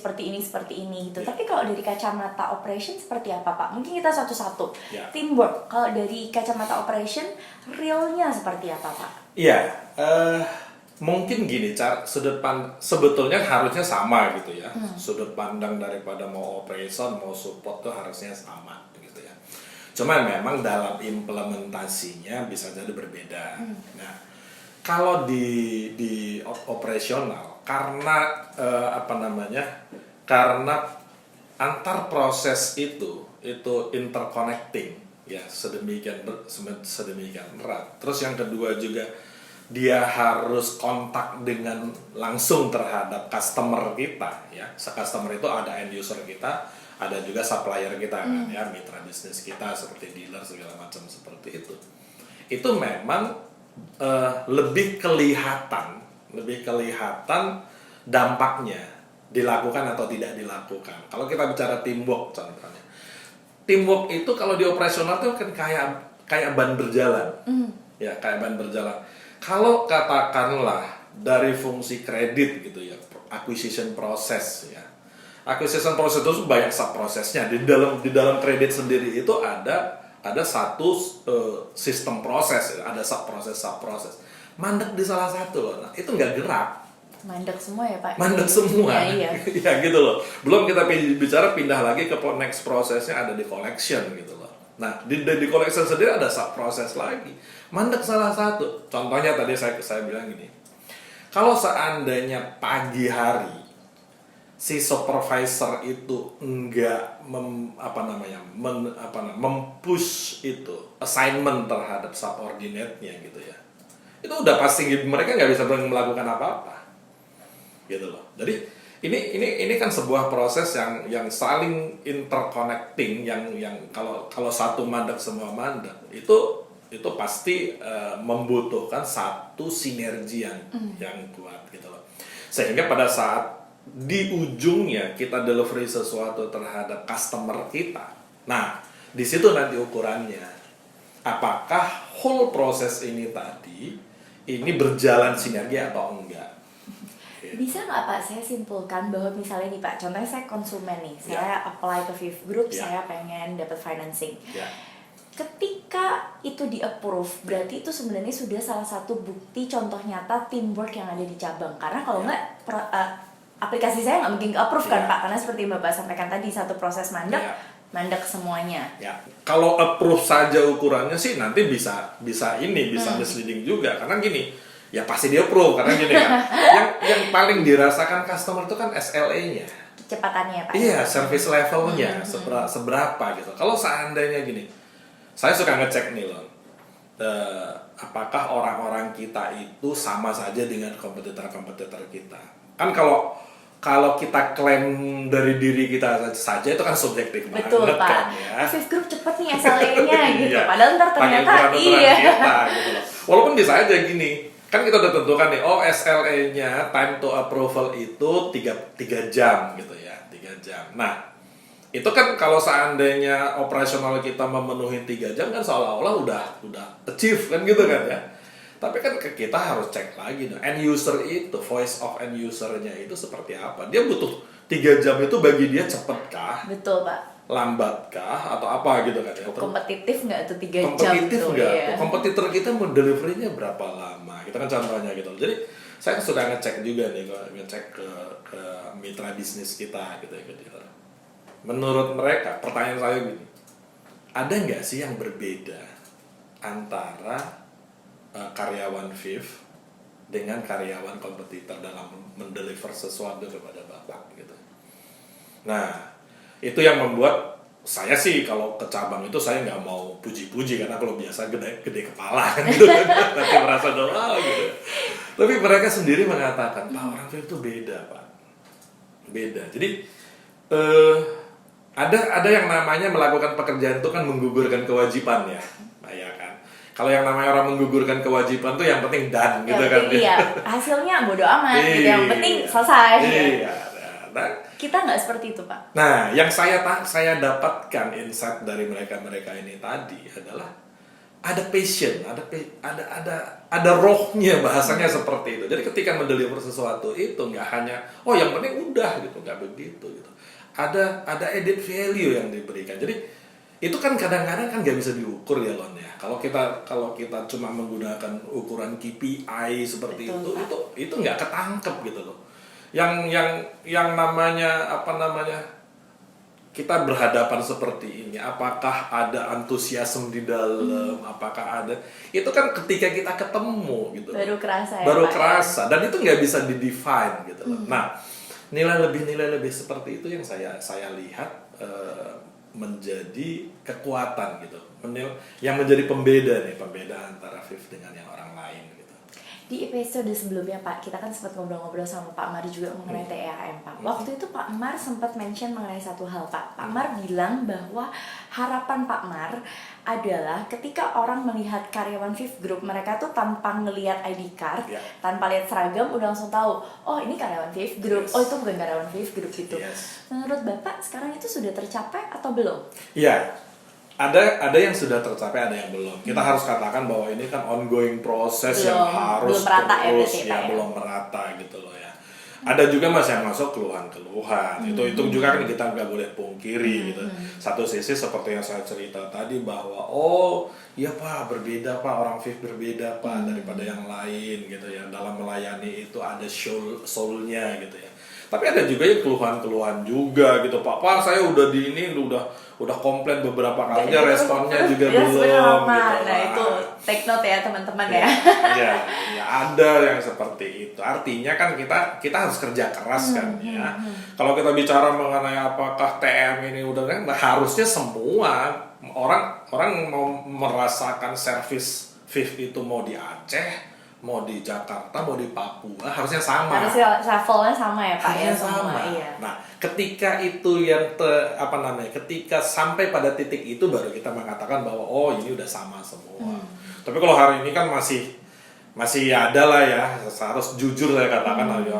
Speaker 1: gitu. Tapi kalau dari kacamata operation seperti apa Pak? Mungkin kita satu-satu. Teamwork, kalau dari kacamata operation realnya seperti apa Pak?
Speaker 2: Iya, mungkin gini, sebetulnya harusnya sama gitu ya. Sudut pandang daripada mau operation, mau support tuh harusnya sama gitu ya. Cuman memang dalam implementasinya bisa jadi berbeda. Nah, kalau di operasional, karena karena antar proses itu interconnecting ya, sedemikian erat. Terus yang kedua juga dia harus kontak dengan langsung terhadap customer kita ya. Customer itu ada end user kita, ada juga supplier kita kan ya, mitra bisnis kita seperti dealer segala macam seperti itu. Itu memang lebih kelihatan dampaknya dilakukan atau tidak dilakukan. Kalau kita bicara teamwork contohnya. Teamwork itu kalau di operasional itu kan kayak ban berjalan. Ya, kayak ban berjalan. Kalau katakanlah dari fungsi kredit gitu ya, acquisition process ya. Acquisition process itu banyak sub prosesnya. Di dalam kredit sendiri itu ada satu sistem proses, ada sub proses. Mandek di salah satu, nah itu nggak gerak.
Speaker 1: Mandek semua ya Pak?
Speaker 2: Mandek semua.
Speaker 1: Iya.
Speaker 2: Ya gitu loh. Belum kita bicara pindah lagi ke next prosesnya ada di collection gitu loh. Nah di collection sendiri ada sub proses lagi. Mandek salah satu. Contohnya tadi saya bilang gini. Kalau seandainya pagi hari si supervisor itu enggak mempush itu assignment terhadap subordinate-nya gitu ya. Itu udah pasti mereka nggak bisa melakukan apa-apa. Gitu loh. Jadi ini kan sebuah proses yang saling interconnecting yang kalau satu mandek semua mandek. Itu pasti membutuhkan satu sinergi yang kuat gitu loh. Sehingga pada saat di ujungnya kita delivery sesuatu terhadap customer kita. Nah, di situ nanti ukurannya. Apakah whole proses ini tadi ini berjalan sinergi atau enggak?
Speaker 1: Bisa nggak Pak saya simpulkan bahwa misalnya nih Pak, contohnya saya konsumen nih, saya apply ke Fifth Group, saya pengen dapat financing. Ketika itu di-approve, berarti itu sebenarnya sudah salah satu bukti contoh nyata teamwork yang ada di cabang. Karena kalau nggak, aplikasi saya nggak mungkin ke-approve kan Pak, karena seperti Bapak sampaikan tadi, satu proses mandek semuanya.
Speaker 2: Kalau approve saja ukurannya sih nanti bisa misleading juga, karena gini, ya pasti dia approve karena gini kan. yang paling dirasakan customer itu kan SLA-nya.
Speaker 1: Kecepatannya Pak.
Speaker 2: Iya, service levelnya seberapa gitu. Kalau seandainya gini, saya suka ngecek nih loh, apakah orang-orang kita itu sama saja dengan kompetitor-kompetitor kita. Kan kalau kita klaim dari diri kita saja itu kan subjektif banget.
Speaker 1: Betul, Pak.
Speaker 2: Kan ya.
Speaker 1: Fifth Group cepet nih SLA-nya gitu.
Speaker 2: Iya.
Speaker 1: Padahal ntar ternyata iya.
Speaker 2: Kita, gitu loh. Walaupun bisa aja gini, kan kita udah tentukan nih, SLA-nya time to approval itu 3 jam gitu ya, 3 jam. Nah, itu kan kalau seandainya operasional kita memenuhi 3 jam kan seolah-olah udah achieve kan gitu kan ya. Tapi kan kita harus cek lagi dong, end user itu, voice of end usernya itu seperti apa. Dia butuh 3 jam itu bagi dia cepet kah?
Speaker 1: Betul Pak.
Speaker 2: Lambat kah? Atau apa gitu kan ya.
Speaker 1: Kompetitif nggak tuh 3 jam
Speaker 2: kompetitif
Speaker 1: tuh
Speaker 2: nggak?
Speaker 1: ya.
Speaker 2: Kompetitor kita mau delivery-nya berapa lama? Kita kan contohnya gitu. Jadi saya sudah ngecek juga nih, ngecek ke mitra bisnis kita gitu ya. Menurut mereka, pertanyaan saya gini, ada nggak sih yang berbeda antara karyawan Fifth dengan karyawan kompetitor dalam mendeliver sesuatu kepada Bapak gitu. Nah, itu yang membuat saya sih kalau ke cabang itu saya nggak mau puji-puji, karena kalau biasa gede kepala gitu kan, nanti merasa doa gitu. Tapi mereka sendiri mengatakan, Pak, orang Fifth itu beda Pak, beda. Jadi ada yang namanya melakukan pekerjaan itu kan menggugurkan kewajiban ya, ya kan. Kalau yang namanya orang menggugurkan kewajiban tuh yang penting done gitu kan.
Speaker 1: Iya, hasilnya bodo amat gitu, yang penting selesai.
Speaker 2: Iya. Nah,
Speaker 1: kita nggak seperti itu Pak.
Speaker 2: Nah, yang saya dapatkan insight dari mereka ini tadi adalah ada passion, ada rohnya, bahasanya seperti itu. Jadi ketika mendeliver sesuatu itu nggak hanya yang penting udah gitu, nggak begitu gitu. Ada added value yang diberikan. Jadi itu kan kadang-kadang kan nggak bisa diukur ya Lon ya. Kalau kita cuma menggunakan ukuran KPI seperti itu nggak ketangkep gitu loh. Yang namanya kita berhadapan seperti ini, apakah ada antusiasme di dalam, apakah ada, itu kan ketika kita ketemu gitu
Speaker 1: baru kerasa ya,
Speaker 2: baru
Speaker 1: Pak,
Speaker 2: kerasa dan itu nggak bisa didefine gitu loh. Nah, nilai lebih seperti itu yang saya lihat menjadi kekuatan gitu, yang menjadi pembeda antara Fifth dengan yang orang lain gitu.
Speaker 1: Di episode sebelumnya Pak, kita kan sempat ngobrol-ngobrol sama Pak Mar juga mengenai TEAM Pak. Waktu itu Pak Mar sempat mention mengenai satu hal Pak. Pak Mar bilang bahwa harapan Pak Mar adalah ketika orang melihat karyawan Fifth Group, mereka tuh tanpa ngelihat ID card, tanpa lihat seragam udah langsung tahu, oh ini karyawan Fifth Group, oh itu bukan karyawan Fifth Group gitu. Menurut Bapak sekarang itu sudah tercapai atau belum?
Speaker 2: Iya. Ada yang sudah tercapai, ada yang belum. Kita harus katakan bahwa ini kan ongoing proses yang harus belum merata gitu loh ya. Ada juga yang masuk keluhan-keluhan. Itu juga kan kita nggak boleh pungkiri gitu. Satu sisi seperti yang saya cerita tadi bahwa iya Pak, berbeda Pak, orang Fifth berbeda Pak daripada yang lain gitu ya. Dalam melayani itu ada soul-nya gitu ya. Tapi ada juga yang keluhan-keluhan juga gitu Pak, saya udah udah komplain beberapa kali, responnya juga belum gitu.
Speaker 1: Nah itu take note ya teman-teman ya.
Speaker 2: Iya, ada yang seperti itu. Artinya kan kita harus kerja keras kan ya. Kalau kita bicara mengenai apakah TM ini udah kan, harusnya semua orang mau merasakan service Fifth itu mau di Aceh, mau di Jakarta, mau di Papua, harusnya sama.
Speaker 1: Harusnya levelnya sama ya Pak ya,
Speaker 2: sama.
Speaker 1: Iya.
Speaker 2: Nah, ketika itu yang ketika sampai pada titik itu baru kita mengatakan bahwa ini udah sama semua. Tapi kalau hari ini kan masih ada lah ya, harus jujur saya katakan ya.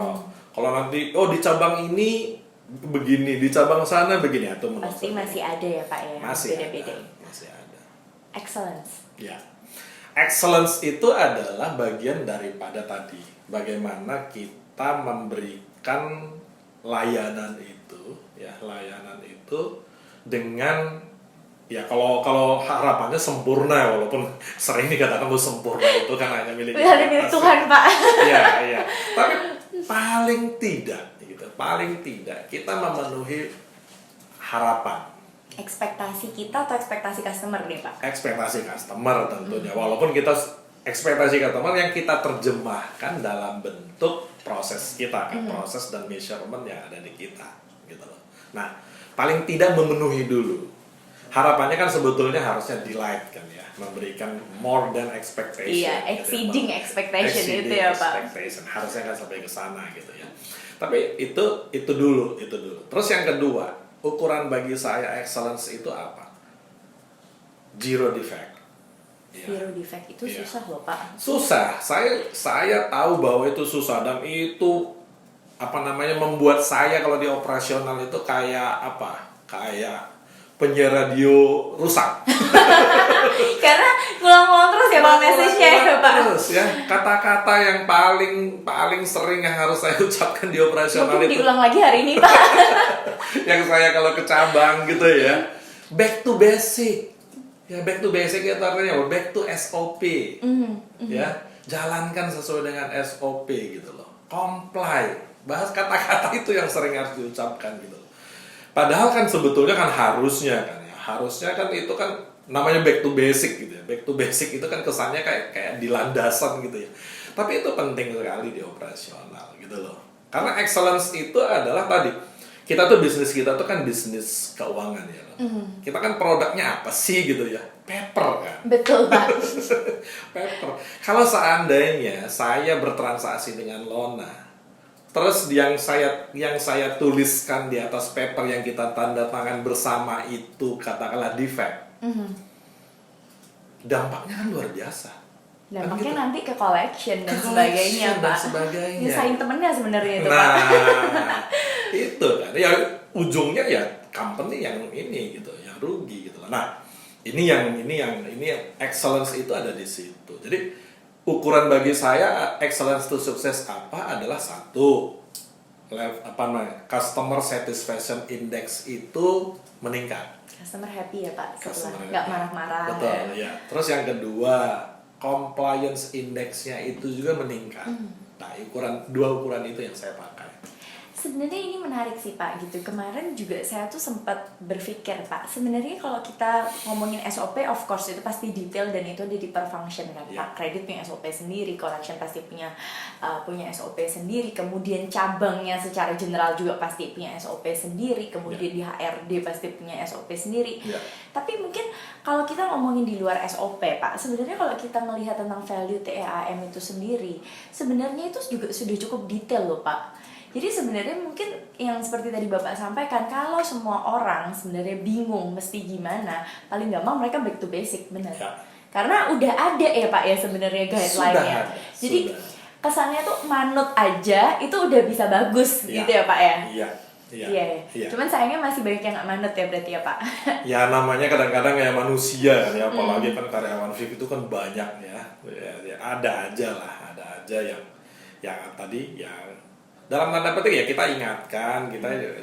Speaker 2: Kalau nanti di cabang ini begini, di cabang sana begini, itu
Speaker 1: pasti masih ada ya Pak ya. Beda-beda.
Speaker 2: Masih ada.
Speaker 1: Excellence.
Speaker 2: Ya. Excellence itu adalah bagian daripada tadi, bagaimana kita kita memberikan layanan itu dengan ya kalau harapannya sempurna, walaupun sering dikatakan bahwa sempurna itu kan hanya milik
Speaker 1: Tuhan, Pak.
Speaker 2: Iya. Tapi paling tidak kita memenuhi harapan,
Speaker 1: Ekspektasi kita atau ekspektasi customer nih, Pak?
Speaker 2: ekspektasi customer tentunya. Walaupun kita ekspektasi customer yang kita terjemahkan dalam bentuk proses kita kan, proses dan measurement yang ada di kita gitu loh. Nah, paling tidak memenuhi dulu. Harapannya kan sebetulnya harusnya delight kan ya, memberikan more than expectation.
Speaker 1: Iya, exceeding
Speaker 2: gitu,
Speaker 1: expectation itu ya, Pak.
Speaker 2: expectation. Harusnya kan sampai ke sana gitu ya. Tapi itu dulu. Terus yang kedua, ukuran bagi saya excellence itu apa? Zero defect. Ya.
Speaker 1: Zero defect itu
Speaker 2: Iya.
Speaker 1: susah loh, Pak.
Speaker 2: Susah. Saya tahu bahwa itu susah dan itu membuat saya kalau di operasional itu kayak Kayak penyiar radio rusak.
Speaker 1: Karena ngulang-ngulang terus ya Pak message-nya ya, Pak.
Speaker 2: Terus ya, kata-kata yang paling sering yang harus saya ucapkan di operasional
Speaker 1: Mungkin
Speaker 2: itu.
Speaker 1: diulang lagi hari ini, Pak.
Speaker 2: Yang saya kalau ke cabang gitu ya, back to basic. Ya back to basic itu artinya apa? Back to SOP. Ya, jalankan sesuai dengan SOP gitu loh. Comply. Bahas kata-kata itu yang sering harus diucapkan gitu loh. Padahal kan sebetulnya kan harusnya kan itu kan namanya back to basic gitu ya. Back to basic itu kan kesannya kayak di landasan gitu ya. Tapi itu penting sekali di operasional gitu loh. Karena excellence itu adalah tadi bisnis kita tuh kan bisnis keuangan ya loh. Kita kan produknya apa sih gitu ya? Paper kan.
Speaker 1: Betul, Pak.
Speaker 2: Paper. Kalau seandainya saya bertransaksi dengan Lona, terus yang saya tuliskan di atas paper yang kita tanda tangan bersama itu katakanlah defect, dampaknya kan luar biasa.
Speaker 1: Dampaknya
Speaker 2: Kan gitu.
Speaker 1: nanti ke collection dan
Speaker 2: Ke
Speaker 1: sebagainya,
Speaker 2: collection dan
Speaker 1: Pak.
Speaker 2: sebagainya.
Speaker 1: Nyusahin temennya sebenarnya itu, Pak.
Speaker 2: Nah, itu kan ya ujungnya ya company yang ini gitu, yang rugi gitu. Nah, ini yang excellence itu ada di situ. Jadi ukuran bagi saya excellence to sukses adalah satu, customer satisfaction index itu meningkat.
Speaker 1: Customer happy ya, Pak. Setelah
Speaker 2: Customer
Speaker 1: nggak
Speaker 2: happy.
Speaker 1: marah-marah.
Speaker 2: Betul ya. Terus yang kedua, compliance indexnya itu juga meningkat. Nah, dua ukuran itu yang saya pakai.
Speaker 1: Sebenarnya ini menarik sih Pak gitu. Kemarin juga saya tuh sempat berpikir Pak, sebenarnya kalau kita ngomongin SOP, of course itu pasti detail dan itu ada di per function kan Pak. Kredit punya SOP sendiri, collection pasti punya SOP sendiri, kemudian cabangnya secara general juga pasti punya SOP sendiri, kemudian di HRD pasti punya SOP sendiri. Tapi mungkin kalau kita ngomongin di luar SOP Pak, sebenarnya kalau kita melihat tentang value TEAM itu sendiri, sebenarnya itu juga sudah cukup detail loh Pak. Jadi sebenarnya mungkin yang seperti tadi Bapak sampaikan, kalau semua orang sebenarnya bingung mesti gimana, paling gampang mereka back to basic, benar.
Speaker 2: Ya.
Speaker 1: Karena udah ada ya Pak ya sebenarnya guideline-nya. Jadi kesannya tuh manut aja itu udah bisa bagus gitu ya Pak ya. Iya. Cuman sayangnya masih banyak yang nggak manut ya berarti ya Pak.
Speaker 2: Ya namanya kadang-kadang ya manusia kan ya, apalagi kan karyawan VIP itu kan banyak ya. Ada aja yang tadi yang dalam tanda petik ya kita ingatkan,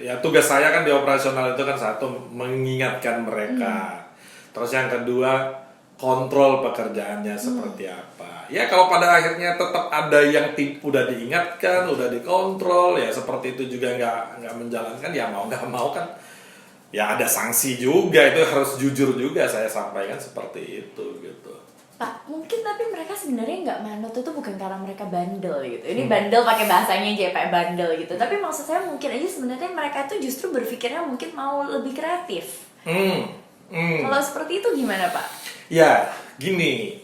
Speaker 2: ya tugas saya kan di operasional itu kan satu mengingatkan mereka. Terus yang kedua kontrol pekerjaannya seperti apa. Ya kalau pada akhirnya tetap ada yang udah diingatkan, udah dikontrol, ya seperti itu juga nggak menjalankan, ya mau nggak mau kan, ya ada sanksi juga, itu harus jujur juga saya sampaikan seperti itu gitu.
Speaker 1: Pak, mungkin tapi mereka sebenarnya nggak manut itu bukan karena mereka bandel gitu. Ini bandel pakai bahasanya aja Pak, bandel gitu. Tapi maksud saya mungkin aja sebenarnya mereka itu justru berpikirnya mungkin mau lebih kreatif. Kalau seperti itu gimana Pak?
Speaker 2: Ya, gini,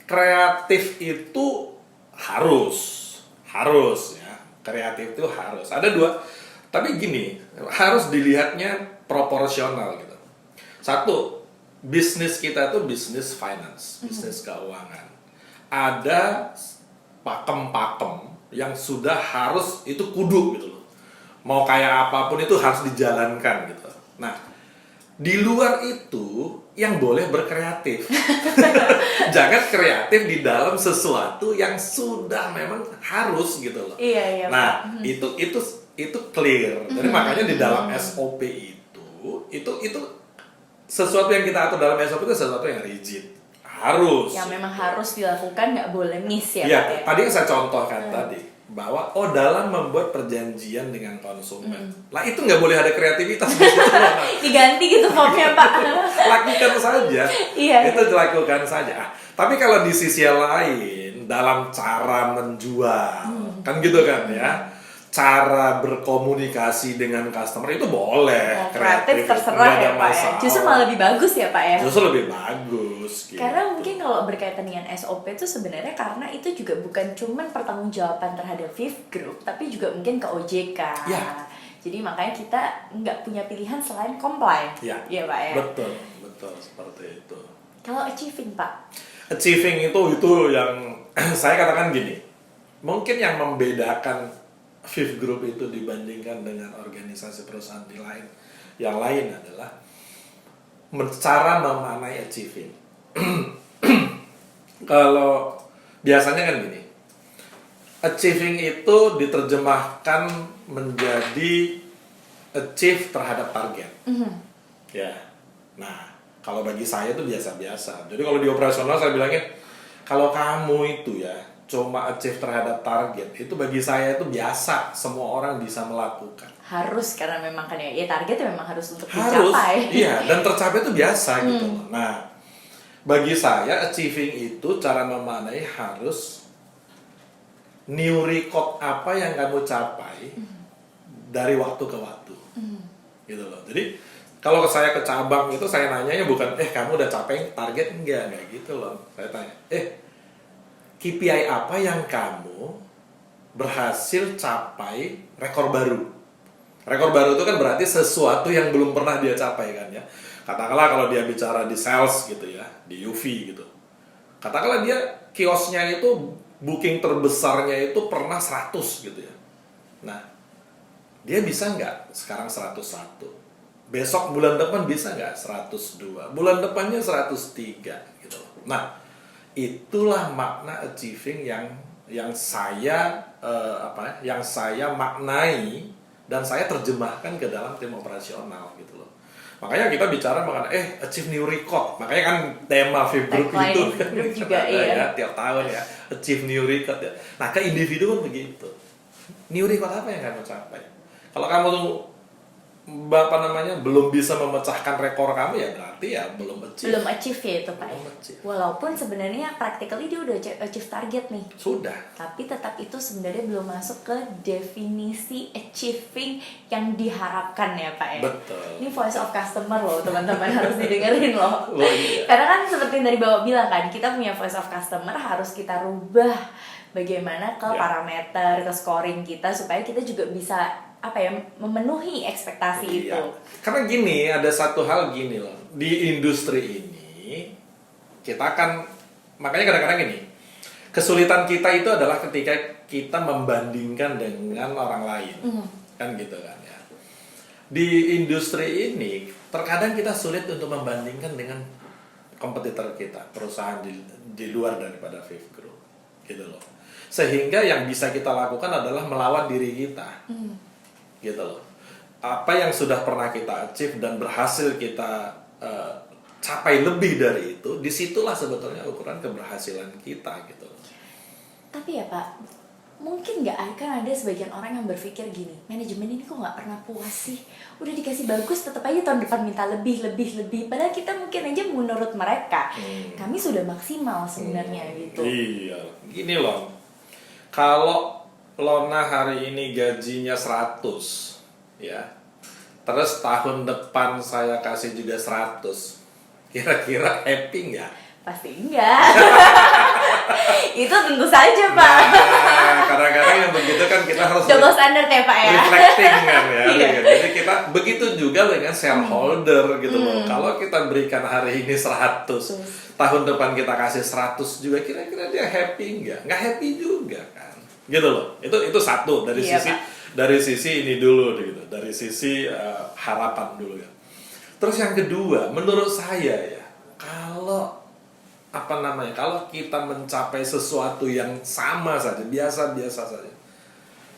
Speaker 2: kreatif itu harus ya, kreatif itu harus. Ada dua, tapi gini, harus dilihatnya proporsional gitu. Satu, bisnis kita itu bisnis finance, bisnis keuangan. Ada pakem-pakem yang sudah harus itu kudu gitu loh. Mau kayak apapun itu harus dijalankan gitu. Nah, Di luar itu yang boleh berkreatif. Jangan kreatif di dalam sesuatu yang sudah memang harus gitu loh.
Speaker 1: Iya,
Speaker 2: Nah,
Speaker 1: Pak.
Speaker 2: itu clear. Jadi makanya di dalam SOP itu sesuatu yang kita atur dalam SOP itu sesuatu yang rigid. Harus.
Speaker 1: Yang memang harus dilakukan, nggak boleh miss ya,
Speaker 2: Iya,
Speaker 1: Pak ya.
Speaker 2: tadi yang saya contohkan tadi bahwa dalam membuat perjanjian dengan konsumen, lah itu nggak boleh ada kreativitas di situ.
Speaker 1: Diganti gitu formnya, Pak.
Speaker 2: Lakukan saja.
Speaker 1: Iya.
Speaker 2: Itu dilakukan saja. Tapi kalau di sisi lain dalam cara menjual, kan gitu kan ya. Cara berkomunikasi dengan customer itu boleh.
Speaker 1: Kreatif terserah
Speaker 2: nggak ada
Speaker 1: ya, Pak ya.
Speaker 2: masalah.
Speaker 1: Justru malah lebih bagus ya, Pak ya.
Speaker 2: Justru lebih bagus. Gitu.
Speaker 1: Karena mungkin kalau berkaitan dengan SOP itu sebenarnya karena itu juga bukan cuman pertanggungjawaban terhadap Fifth Group, tapi juga mungkin ke OJK.
Speaker 2: Ya.
Speaker 1: Jadi makanya kita nggak punya pilihan selain comply.
Speaker 2: Ya,
Speaker 1: Iya, Pak ya.
Speaker 2: betul seperti itu.
Speaker 1: Kalau achieving, Pak.
Speaker 2: Achieving itu yang saya katakan gini, mungkin yang membedakan Fifth Group itu dibandingkan dengan organisasi perusahaan yang lain adalah cara memaknai achieving. Kalau biasanya kan gini, achieving itu diterjemahkan menjadi achieve terhadap target. Ya, nah kalau bagi saya itu biasa-biasa. Jadi kalau di operasional saya bilangin, kalau kamu itu ya cuma achieve terhadap target, itu bagi saya itu biasa, semua orang bisa melakukan.
Speaker 1: Harus, karena memang kan ya target memang harus untuk
Speaker 2: Harus,
Speaker 1: dicapai.
Speaker 2: iya, dan tercapai itu biasa gitu loh. Nah, bagi saya achieving itu cara memaknai harus new record apa yang kamu capai dari waktu ke waktu. Gitu loh. Jadi kalau saya ke cabang itu saya nanyanya bukan kamu udah capai target enggak gitu loh. Saya tanya, KPI apa yang kamu berhasil capai rekor baru? Rekor baru itu kan berarti sesuatu yang belum pernah dia capai kan ya. Katakanlah kalau dia bicara di sales gitu ya, di UV gitu. Katakanlah dia kiosnya itu booking terbesarnya itu pernah 100 gitu ya. Nah, dia bisa nggak sekarang 101? Besok bulan depan bisa nggak 102? Bulan depannya 103 gitu loh. Nah, itulah makna achieving yang saya maknai dan saya terjemahkan ke dalam tim operasional gitu loh. Makanya kita bicara mengenai achieve new record. Makanya kan tema Fifth Group itu kan
Speaker 1: juga iya.
Speaker 2: tiap tahun ya, achieve new record ya. Nah, ke individu kan begitu. New record apa yang kamu capai? Kalau kamu tuh belum bisa memecahkan rekor kamu ya berarti ya belum achieve.
Speaker 1: Belum achieve ya itu, Pak.
Speaker 2: Belum achieve.
Speaker 1: Walaupun sebenarnya practically dia udah achieve target nih.
Speaker 2: Sudah.
Speaker 1: Tapi tetap itu sebenarnya belum masuk ke definisi achieving yang diharapkan ya, Pak ya.
Speaker 2: Betul.
Speaker 1: Ini voice of customer loh, teman-teman harus didengerin loh.
Speaker 2: Oh, iya.
Speaker 1: Karena kan seperti yang tadi Bapak bilang kan, kita punya voice of customer harus kita rubah bagaimana ke parameter, ke scoring kita supaya kita juga bisa memenuhi ekspektasi itu.
Speaker 2: Karena gini, ada satu hal gini loh. Di industri ini kita kan makanya kadang-kadang gini. Kesulitan kita itu adalah ketika kita membandingkan dengan orang lain. Kan gitu kan ya. Di industri ini terkadang kita sulit untuk membandingkan dengan kompetitor kita, perusahaan di luar daripada Fifth Group. Gitu loh. Sehingga yang bisa kita lakukan adalah melawan diri kita. Gitu loh. Apa yang sudah pernah kita achieve dan berhasil kita capai lebih dari itu, disitulah sebetulnya ukuran keberhasilan kita gitu loh.
Speaker 1: Tapi ya Pak, mungkin nggak akan ada sebagian orang yang berpikir gini, manajemen ini kok nggak pernah puas sih, udah dikasih bagus tetap aja tahun depan minta lebih, padahal kita mungkin aja menurut mereka kami sudah maksimal sebenarnya gitu.
Speaker 2: Iya, gini loh, kalau Lona hari ini gajinya 100 ya, terus tahun depan saya kasih juga 100, kira-kira happy nggak?
Speaker 1: Pasti enggak. Itu tentu saja Pak.
Speaker 2: Nah, kadang-kadang yang begitu kan kita harus
Speaker 1: double standard ya Pak ya.
Speaker 2: Reflecting kan ya.
Speaker 1: Iya.
Speaker 2: Jadi kita begitu juga dengan shareholder gitu loh. Kalau kita berikan hari ini 100, tahun depan kita kasih 100 juga, kira-kira dia happy nggak? Nggak happy juga kan. Gitu loh. Itu satu dari sisi ini dulu gitu. Dari sisi harapan dulu ya. Terus yang kedua, menurut saya ya, kalau kalau kita mencapai sesuatu yang sama saja, biasa-biasa saja,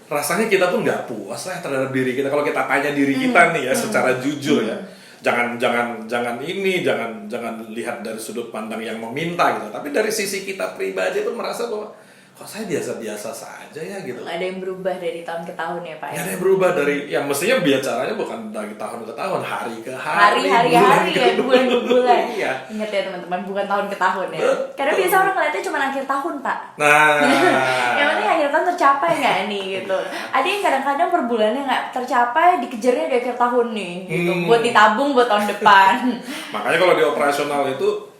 Speaker 2: rasanya kita pun nggak puas lah terhadap diri kita. Kalau kita tanya diri kita nih ya, secara jujur ya, jangan lihat dari sudut pandang yang meminta gitu, tapi dari sisi kita pribadi pun merasa bahwa kok saya biasa-biasa saja ya gitu.
Speaker 1: Nggak ada yang berubah dari tahun ke tahun ya Pak?
Speaker 2: Nggak ada yang berubah dari, ya mestinya bicaranya bukan dari tahun ke tahun, hari ke hari,
Speaker 1: bulan ke bulan.
Speaker 2: Iya.
Speaker 1: Ingat ya teman-teman, bukan tahun ke tahun ya.
Speaker 2: Betul.
Speaker 1: Karena biasa orang ngeliatnya cuma akhir tahun Pak.
Speaker 2: Nah,
Speaker 1: Yang penting akhir tahun tercapai nggak nih gitu. Ada yang kadang-kadang per bulannya nggak tercapai, dikejarnya di akhir tahun nih gitu. Buat ditabung buat tahun depan.
Speaker 2: Makanya kalau di operasional itu,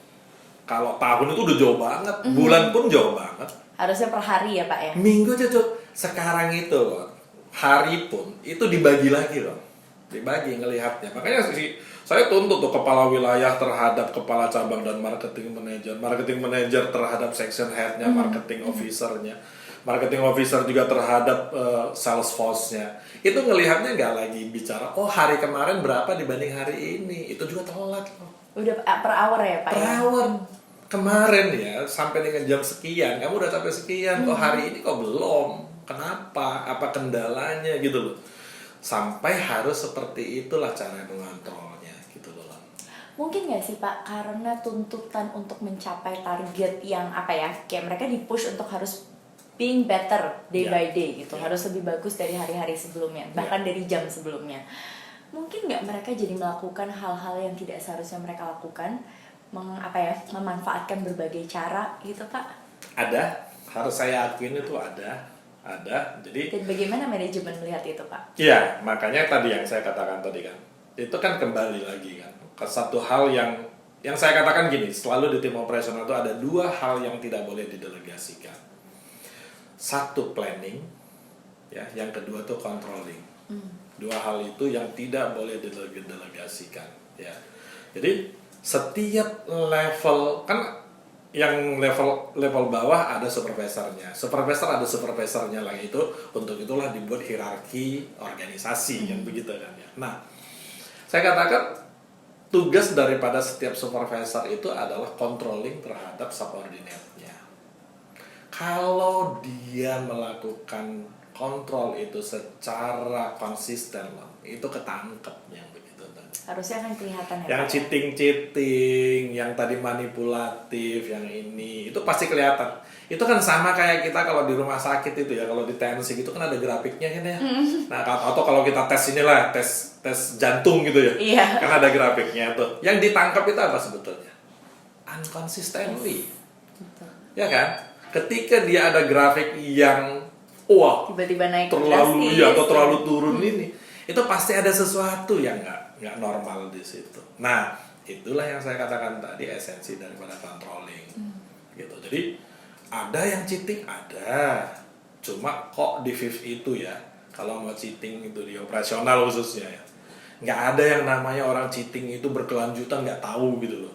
Speaker 2: kalau tahun itu udah jauh banget, bulan pun jauh banget.
Speaker 1: Harusnya per hari ya Pak ya.
Speaker 2: Minggu aja tuh. Sekarang itu loh, hari pun itu dibagi lagi loh, dibagi ngelihatnya. Makanya saya tuntut tuh kepala wilayah terhadap kepala cabang dan marketing manager terhadap section headnya, marketing officernya, marketing officer juga terhadap sales force-nya. Itu ngelihatnya nggak lagi bicara, oh hari kemarin berapa dibanding hari ini, itu juga telat loh.
Speaker 1: Udah per hour ya Pak
Speaker 2: Per
Speaker 1: ya.
Speaker 2: hour. Kemarin ya, sampai dengan jam sekian, kamu udah sampai sekian, kok hari ini kok belum? Kenapa? Apa kendalanya gitu loh. Sampai harus seperti itulah cara mengontrolnya gitu loh.
Speaker 1: Mungkin nggak sih Pak, karena tuntutan untuk mencapai target yang apa ya, kayak mereka di-push untuk harus being better day by day gitu, harus lebih bagus dari hari-hari sebelumnya, bahkan dari jam sebelumnya. Mungkin nggak mereka jadi melakukan hal-hal yang tidak seharusnya mereka lakukan, memanfaatkan berbagai cara gitu Pak?
Speaker 2: Ada, harus saya akuin itu ada. Jadi.
Speaker 1: Dan bagaimana manajemen melihat itu Pak?
Speaker 2: Iya, makanya tadi yang saya katakan tadi kan, itu kan kembali lagi kan ke satu hal yang saya katakan gini, selalu di tim operasional itu ada dua hal yang tidak boleh didelegasikan. Satu planning, ya, yang kedua tuh controlling. Dua hal itu yang tidak boleh didelegasikan, ya. Jadi setiap level kan, yang level bawah ada supervisornya, ada supervisornya lagi, itu untuk itulah dibuat hierarki organisasi yang begitu kan ya. Nah, saya katakan tugas daripada setiap supervisor itu adalah controlling terhadap subordinate-nya. Kalau dia melakukan kontrol itu secara konsisten, itu ketangkep yang begitu.
Speaker 1: Harusnya kan kelihatan ya.
Speaker 2: Yang cheating, yang tadi manipulatif, yang ini, itu pasti kelihatan. Itu kan sama kayak kita kalau di rumah sakit itu ya, kalau di TNC gitu kan ada grafiknya kan ya. Nah, atau kalau kita tes inilah, tes jantung gitu ya.
Speaker 1: Iya.
Speaker 2: Kan ada grafiknya tuh. Yang ditangkap itu apa sebetulnya? Unconsistently.
Speaker 1: Betul.
Speaker 2: Ya kan? Ketika dia ada grafik yang wah,
Speaker 1: tiba-tiba naik
Speaker 2: terlalu atau terlalu turun ini, itu pasti ada sesuatu yang nggak normal di situ. Nah, itulah yang saya katakan tadi, esensi daripada controlling gitu. Jadi ada yang cheating, ada, cuma kok di FIF itu ya, kalau mau cheating itu di operasional khususnya ya, nggak ada yang namanya orang cheating itu berkelanjutan nggak tahu gitu loh.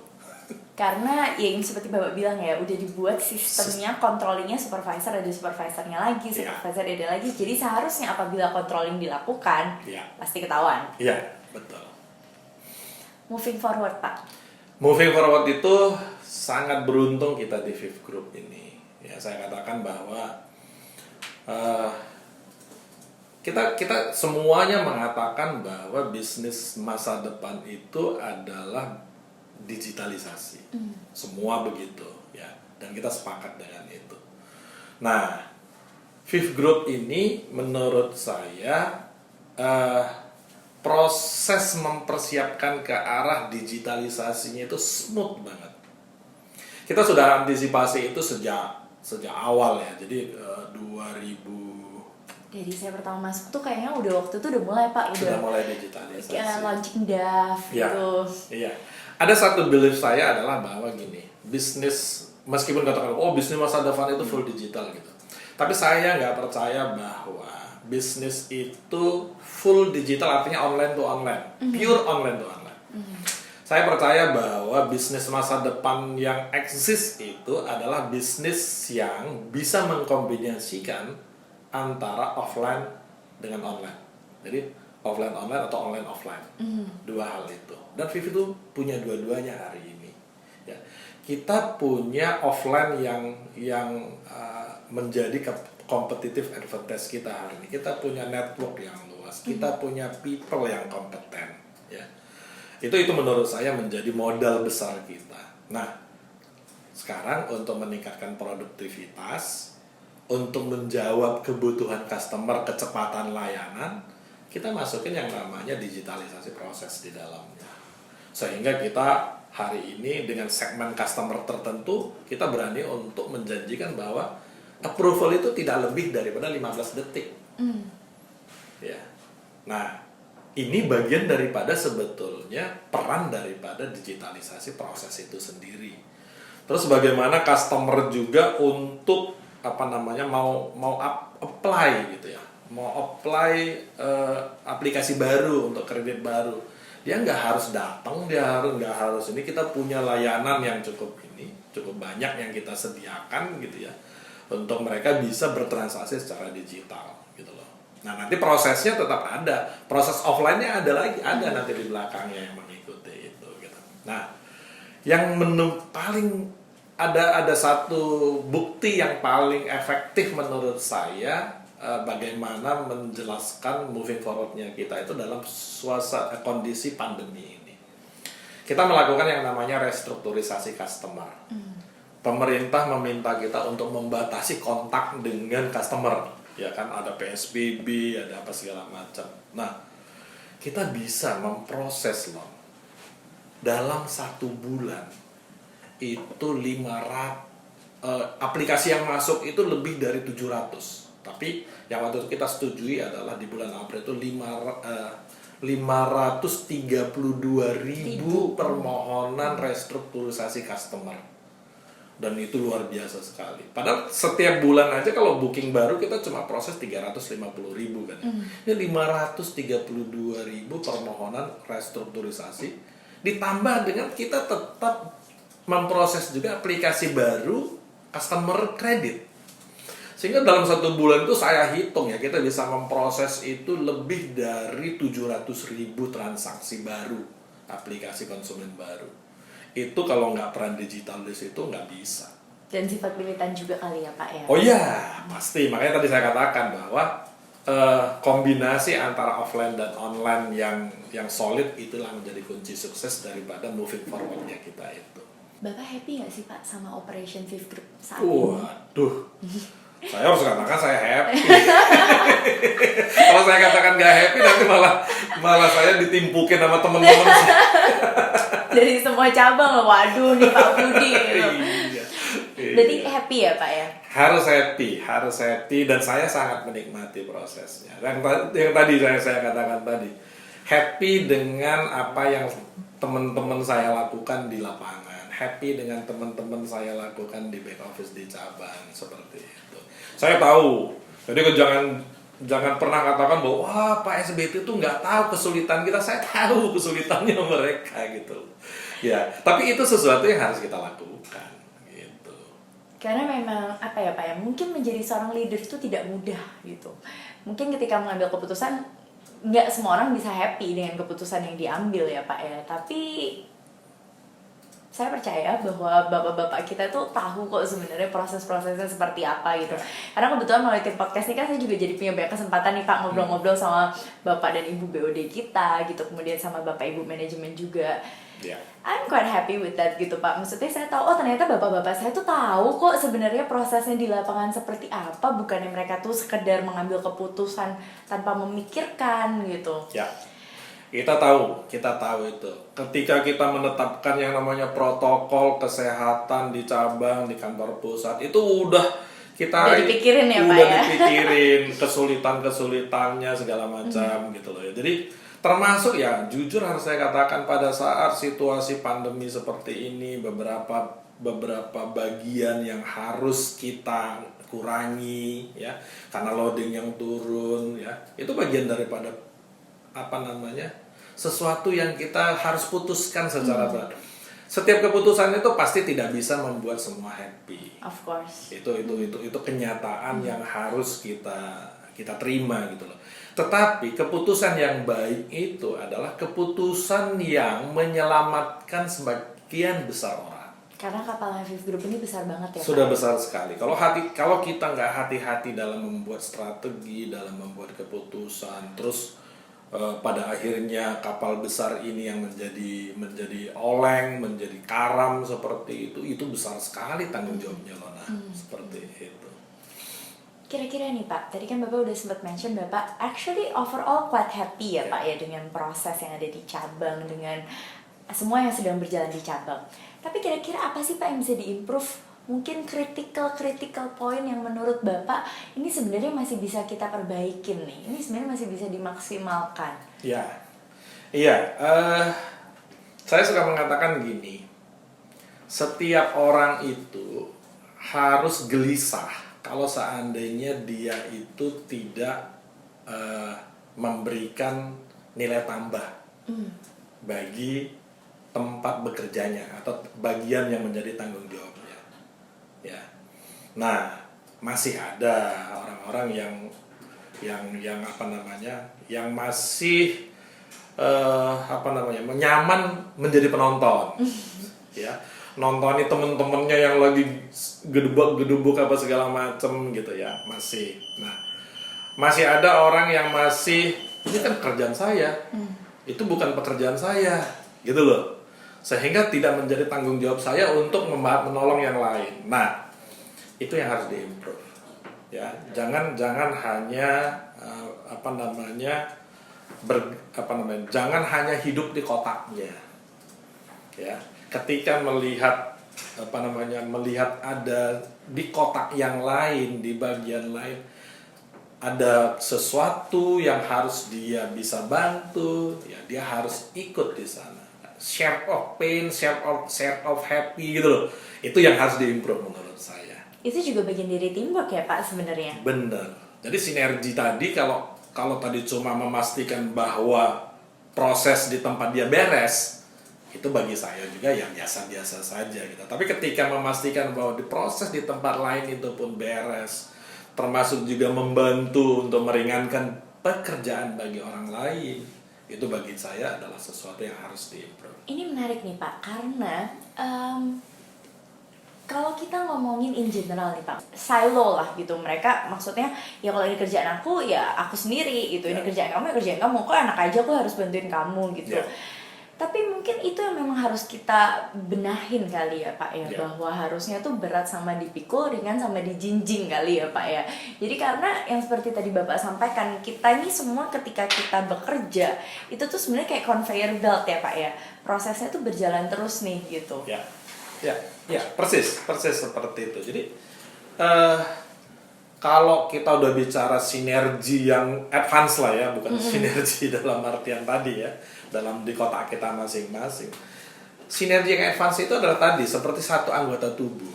Speaker 1: Karena ya yang seperti Bapak bilang ya, udah dibuat sistemnya, controllingnya supervisor ada supervisornya lagi, supervisor ada lagi. Jadi seharusnya apabila controlling dilakukan, pasti ketahuan.
Speaker 2: Iya, betul.
Speaker 1: Moving forward Pak.
Speaker 2: Moving forward itu sangat beruntung kita di FIF Group ini. Ya, saya katakan bahwa kita semuanya mengatakan bahwa bisnis masa depan itu adalah digitalisasi. Semua begitu ya, dan kita sepakat dengan itu. Nah, FIF Group ini menurut saya proses mempersiapkan ke arah digitalisasinya itu smooth banget. Kita sudah antisipasi itu sejak awal ya. Jadi 2000.
Speaker 1: Jadi saya pertama masuk tuh kayaknya udah waktu itu udah mulai Pak,
Speaker 2: sudah mulai digitalisasi.
Speaker 1: Launching DAF gitu.
Speaker 2: Iya. Ada satu belief saya adalah bahwa gini, bisnis meskipun katakan bisnis masa depan itu full digital gitu. Tapi saya nggak percaya bahwa bisnis itu full digital, artinya online to online, pure online to online. Saya percaya bahwa bisnis masa depan yang eksis itu adalah bisnis yang bisa mengkombinasikan antara offline dengan online. Jadi offline online atau online offline, dua hal itu. dan Viv itu punya dua-duanya hari ini. Ya. Kita punya offline yang menjadi competitive advantage kita hari ini. Kita punya network yang luas, kita punya people yang kompeten. Ya. Itu menurut saya menjadi modal besar kita. Nah, sekarang untuk meningkatkan produktivitas, untuk menjawab kebutuhan customer, kecepatan layanan, kita masukin yang namanya digitalisasi proses di dalamnya. Sehingga kita hari ini dengan segmen customer tertentu, kita berani untuk menjanjikan bahwa approval itu tidak lebih daripada 15 detik. Ya. Nah, ini bagian daripada sebetulnya peran daripada digitalisasi proses itu sendiri. Terus bagaimana customer juga untuk mau apply gitu ya, mau apply aplikasi baru untuk kredit baru, dia nggak harus datang, nggak harus ini, kita punya layanan yang cukup banyak yang kita sediakan gitu ya, untuk mereka bisa bertransaksi secara digital gitu loh. Nah, nanti prosesnya tetap ada, proses offline-nya ada nanti di belakangnya yang mengikuti itu gitu. Nah, yang paling ada satu bukti yang paling efektif menurut saya bagaimana menjelaskan moving forward-nya kita itu dalam kondisi pandemi ini. Kita melakukan yang namanya restrukturisasi customer. Pemerintah meminta kita untuk membatasi kontak dengan customer, ya kan, ada PSBB, ada apa segala macam. Nah, kita bisa memproses loh dalam 1 bulan itu 500 aplikasi yang masuk itu lebih dari 700. Tapi yang waktu itu kita setujui adalah di bulan April itu 532.000 permohonan restrukturisasi customer. Dan itu luar biasa sekali. Padahal setiap bulan aja kalau booking baru kita cuma proses 350.000 kan. Ini 532.000 permohonan restrukturisasi, ditambah dengan kita tetap memproses juga aplikasi baru customer credit. Sehingga dalam 1 bulan itu saya hitung ya, kita bisa memproses itu lebih dari 700.000 transaksi baru, aplikasi konsumen baru. Itu kalau nggak peran digital di situ nggak bisa.
Speaker 1: Dan sifat militan juga kali ya Pak ya?
Speaker 2: Oh iya, pasti. Makanya tadi saya katakan bahwa kombinasi antara offline dan online yang solid itulah menjadi kunci sukses daripada moving forward-nya kita itu.
Speaker 1: Bapak happy nggak sih Pak sama Operation Viv Group saat ini?
Speaker 2: Waduh, saya harus katakan saya happy. Kalau saya katakan nggak happy, nanti malah saya ditimpukin sama teman-teman.
Speaker 1: Dari semua cabang loh, waduh nih Pak Budi gitu.
Speaker 2: Iya.
Speaker 1: Berarti happy ya Pak ya?
Speaker 2: Harus happy dan saya sangat menikmati prosesnya. Yang tadi saya katakan tadi, happy dengan apa yang teman-teman saya lakukan di lapangan. Happy dengan teman-teman saya lakukan di back office di cabang seperti itu. Saya tahu, jadi jangan pernah katakan bahwa wah Pak SBT itu nggak tahu kesulitan kita. Saya tahu kesulitannya mereka gitu. Ya, tapi itu sesuatu yang harus kita lakukan gitu.
Speaker 1: Karena memang apa ya Pak ya, mungkin menjadi seorang leader itu tidak mudah gitu. Mungkin ketika mengambil keputusan, nggak semua orang bisa happy dengan keputusan yang diambil ya Pak ya. Tapi saya percaya bahwa bapak-bapak kita tuh tahu kok sebenarnya proses-prosesnya seperti apa gitu. Karena kebetulan melalui tim podcast ini kan saya juga jadi punya banyak kesempatan nih Pak ngobrol-ngobrol sama bapak dan ibu BOD kita gitu, kemudian sama bapak ibu manajemen juga. I'm quite happy with that gitu Pak. Maksudnya saya tahu ternyata bapak-bapak saya tuh tahu kok sebenarnya prosesnya di lapangan seperti apa, bukannya mereka tuh sekedar mengambil keputusan tanpa memikirkan gitu.
Speaker 2: Ya. Kita tahu itu. Ketika kita menetapkan yang namanya protokol kesehatan di cabang, di kantor pusat, itu udah
Speaker 1: dipikirin ya Pak ya.
Speaker 2: Udah dipikirin kesulitan-kesulitannya segala macam gitu loh ya. Jadi termasuk ya jujur harus saya katakan pada saat situasi pandemi seperti ini beberapa bagian yang harus kita kurangi ya karena loading yang turun ya. Itu bagian daripada sesuatu yang kita harus putuskan secara berat. Setiap keputusan itu pasti tidak bisa membuat semua happy.
Speaker 1: Of course.
Speaker 2: Itu kenyataan yang harus kita terima gitu loh. Tetapi keputusan yang baik itu adalah keputusan yang menyelamatkan sebagian besar orang.
Speaker 1: Karena kapal Hafiz Group ini besar banget ya
Speaker 2: Sudah
Speaker 1: Pak?
Speaker 2: besar sekali. Kalau kita nggak hati-hati dalam membuat strategi, dalam membuat keputusan, terus pada akhirnya kapal besar ini yang menjadi oleng, menjadi karam seperti itu besar sekali tanggung jawabnya Lona. Seperti itu.
Speaker 1: Kira-kira nih Pak, tadi kan Bapak udah sempat mention Bapak actually overall quite happy ya Pak ya dengan proses yang ada di cabang, dengan semua yang sedang berjalan di cabang. Tapi kira-kira apa sih Pak yang bisa diimprove? Mungkin critical point yang menurut Bapak ini sebenarnya masih bisa kita perbaikin nih. Ini sebenarnya masih bisa dimaksimalkan.
Speaker 2: Ya, iya. Saya suka mengatakan gini, setiap orang itu harus gelisah kalau seandainya dia itu tidak memberikan nilai tambah bagi tempat bekerjanya atau bagian yang menjadi tanggung jawabnya. Ya. Nah, masih ada orang-orang yang masih nyaman menjadi penonton. Ya. Nontoni temen-temennya yang lagi gedubuk apa segala macem gitu ya, masih. Nah, masih ada orang yang masih, ini kan pekerjaan saya, itu bukan pekerjaan saya, gitu loh. Sehingga tidak menjadi tanggung jawab saya untuk menolong yang lain. Nah, itu yang harus diimprove. Ya, jangan hanya jangan hanya hidup di kotaknya. Ya, ketika melihat ada di kotak yang lain, di bagian lain ada sesuatu yang harus dia bisa bantu, ya dia harus ikut di sana. Share of pain, share of happy gitu loh. Itu yang harus diimprove menurut saya.
Speaker 1: Itu juga bagian dari teamwork ya Pak sebenarnya.
Speaker 2: Bener. Jadi sinergi tadi kalau tadi cuma memastikan bahwa proses di tempat dia beres, itu bagi saya juga yang biasa-biasa saja gitu. Tapi ketika memastikan bahwa di proses di tempat lain itu pun beres, termasuk juga membantu untuk meringankan pekerjaan bagi orang lain, itu bagi saya adalah sesuatu yang harus diimprove.
Speaker 1: Ini menarik nih Pak, karena kalau kita ngomongin in general nih Pak, silo lah gitu, mereka maksudnya ya kalau ini kerjaan aku ya aku sendiri gitu, ini kerjaan kamu ya kerjaan kamu, kok enak aja aku harus bantuin kamu gitu. Tapi mungkin itu yang memang harus kita benahin kali ya Pak ya, bahwa harusnya tuh berat sama dipikul, ringan sama dijinjing kali ya Pak ya. Jadi karena yang seperti tadi Bapak sampaikan, kita ini semua ketika kita bekerja itu tuh sebenarnya kayak conveyor belt ya Pak ya, prosesnya tuh berjalan terus nih gitu.
Speaker 2: Ya, persis seperti itu. Jadi kalau kita udah bicara sinergi yang advance lah ya, bukan sinergi dalam artian tadi ya, dalam di kotak kita masing-masing. Sinergi yang advance itu adalah tadi seperti satu anggota tubuh.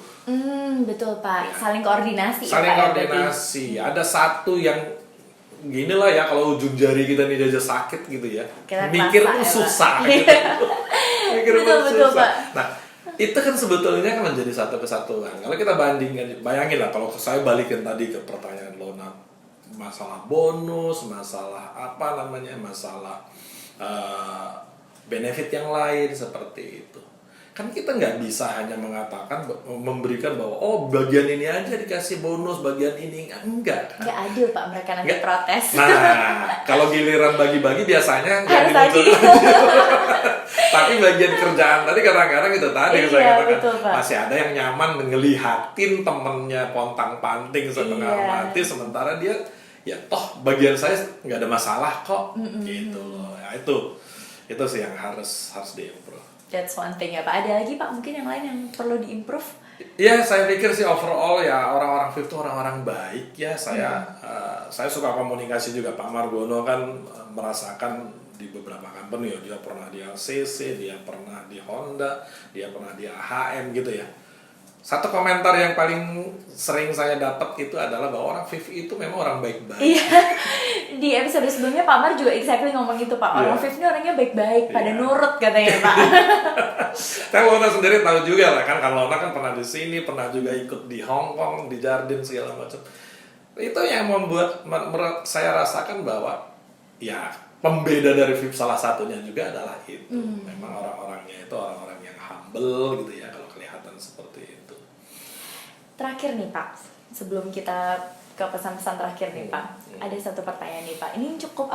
Speaker 1: Betul Pak, saling koordinasi.
Speaker 2: Saling koordinasi. Ada satu yang gini lah ya, kalau ujung jari kita nih aja sakit gitu ya, mikir tuh susah gitu. Mikir tuh susah. Pak. Nah, itu kan sebetulnya kan menjadi satu kesatuan. Kalau kita bandingkan, bayangin lah kalau saya balikin tadi ke pertanyaan Lona, masalah bonus, masalah masalah benefit yang lain seperti itu. Kan kita nggak bisa hanya mengatakan, memberikan bahwa bagian ini aja dikasih bonus, bagian ini enggak.
Speaker 1: Nggak adil Pak, mereka nanti protes.
Speaker 2: Nah, kalau giliran bagi-bagi biasanya nggak dimuncul. Tapi bagian kerjaan tadi kadang-kadang itu tadi saya katakan, betul, masih ada yang nyaman ngelihatin temennya pontang-panting setengah mati, sementara dia ya toh bagian saya nggak ada masalah kok, gitu loh. Ya, itu sih yang harus diimprove.
Speaker 1: That's one thing ya Pak. Ada lagi Pak mungkin yang lain yang perlu diimprove?
Speaker 2: Ya, saya pikir sih overall ya orang-orang FIF itu orang-orang baik ya. Saya suka komunikasi juga. Pak Margono kan merasakan di beberapa company ya, dia pernah di LCC, dia pernah di Honda, dia pernah di AHM gitu ya. Satu komentar yang paling sering saya dapat itu adalah bahwa orang FIF itu memang orang baik-baik.
Speaker 1: Iya. Di episode sebelumnya Pak Mar juga exactly ngomong gitu Pak. Orang FIF ini orangnya baik-baik, pada nurut katanya Pak.
Speaker 2: Kan Lona sendiri tahu juga lah kan, kalau Lona kan pernah di sini, pernah juga ikut di Hong Kong, di Jardin segala macam. Itu yang membuat saya rasakan bahwa ya pembeda dari VIP salah satunya juga adalah itu. Memang orang-orangnya itu orang-orang yang humble gitu ya, kalau kelihatan seperti itu.
Speaker 1: Terakhir nih Pak, sebelum kita ke pesan-pesan terakhir nih Pak, ada satu pertanyaan nih Pak. Ini cukup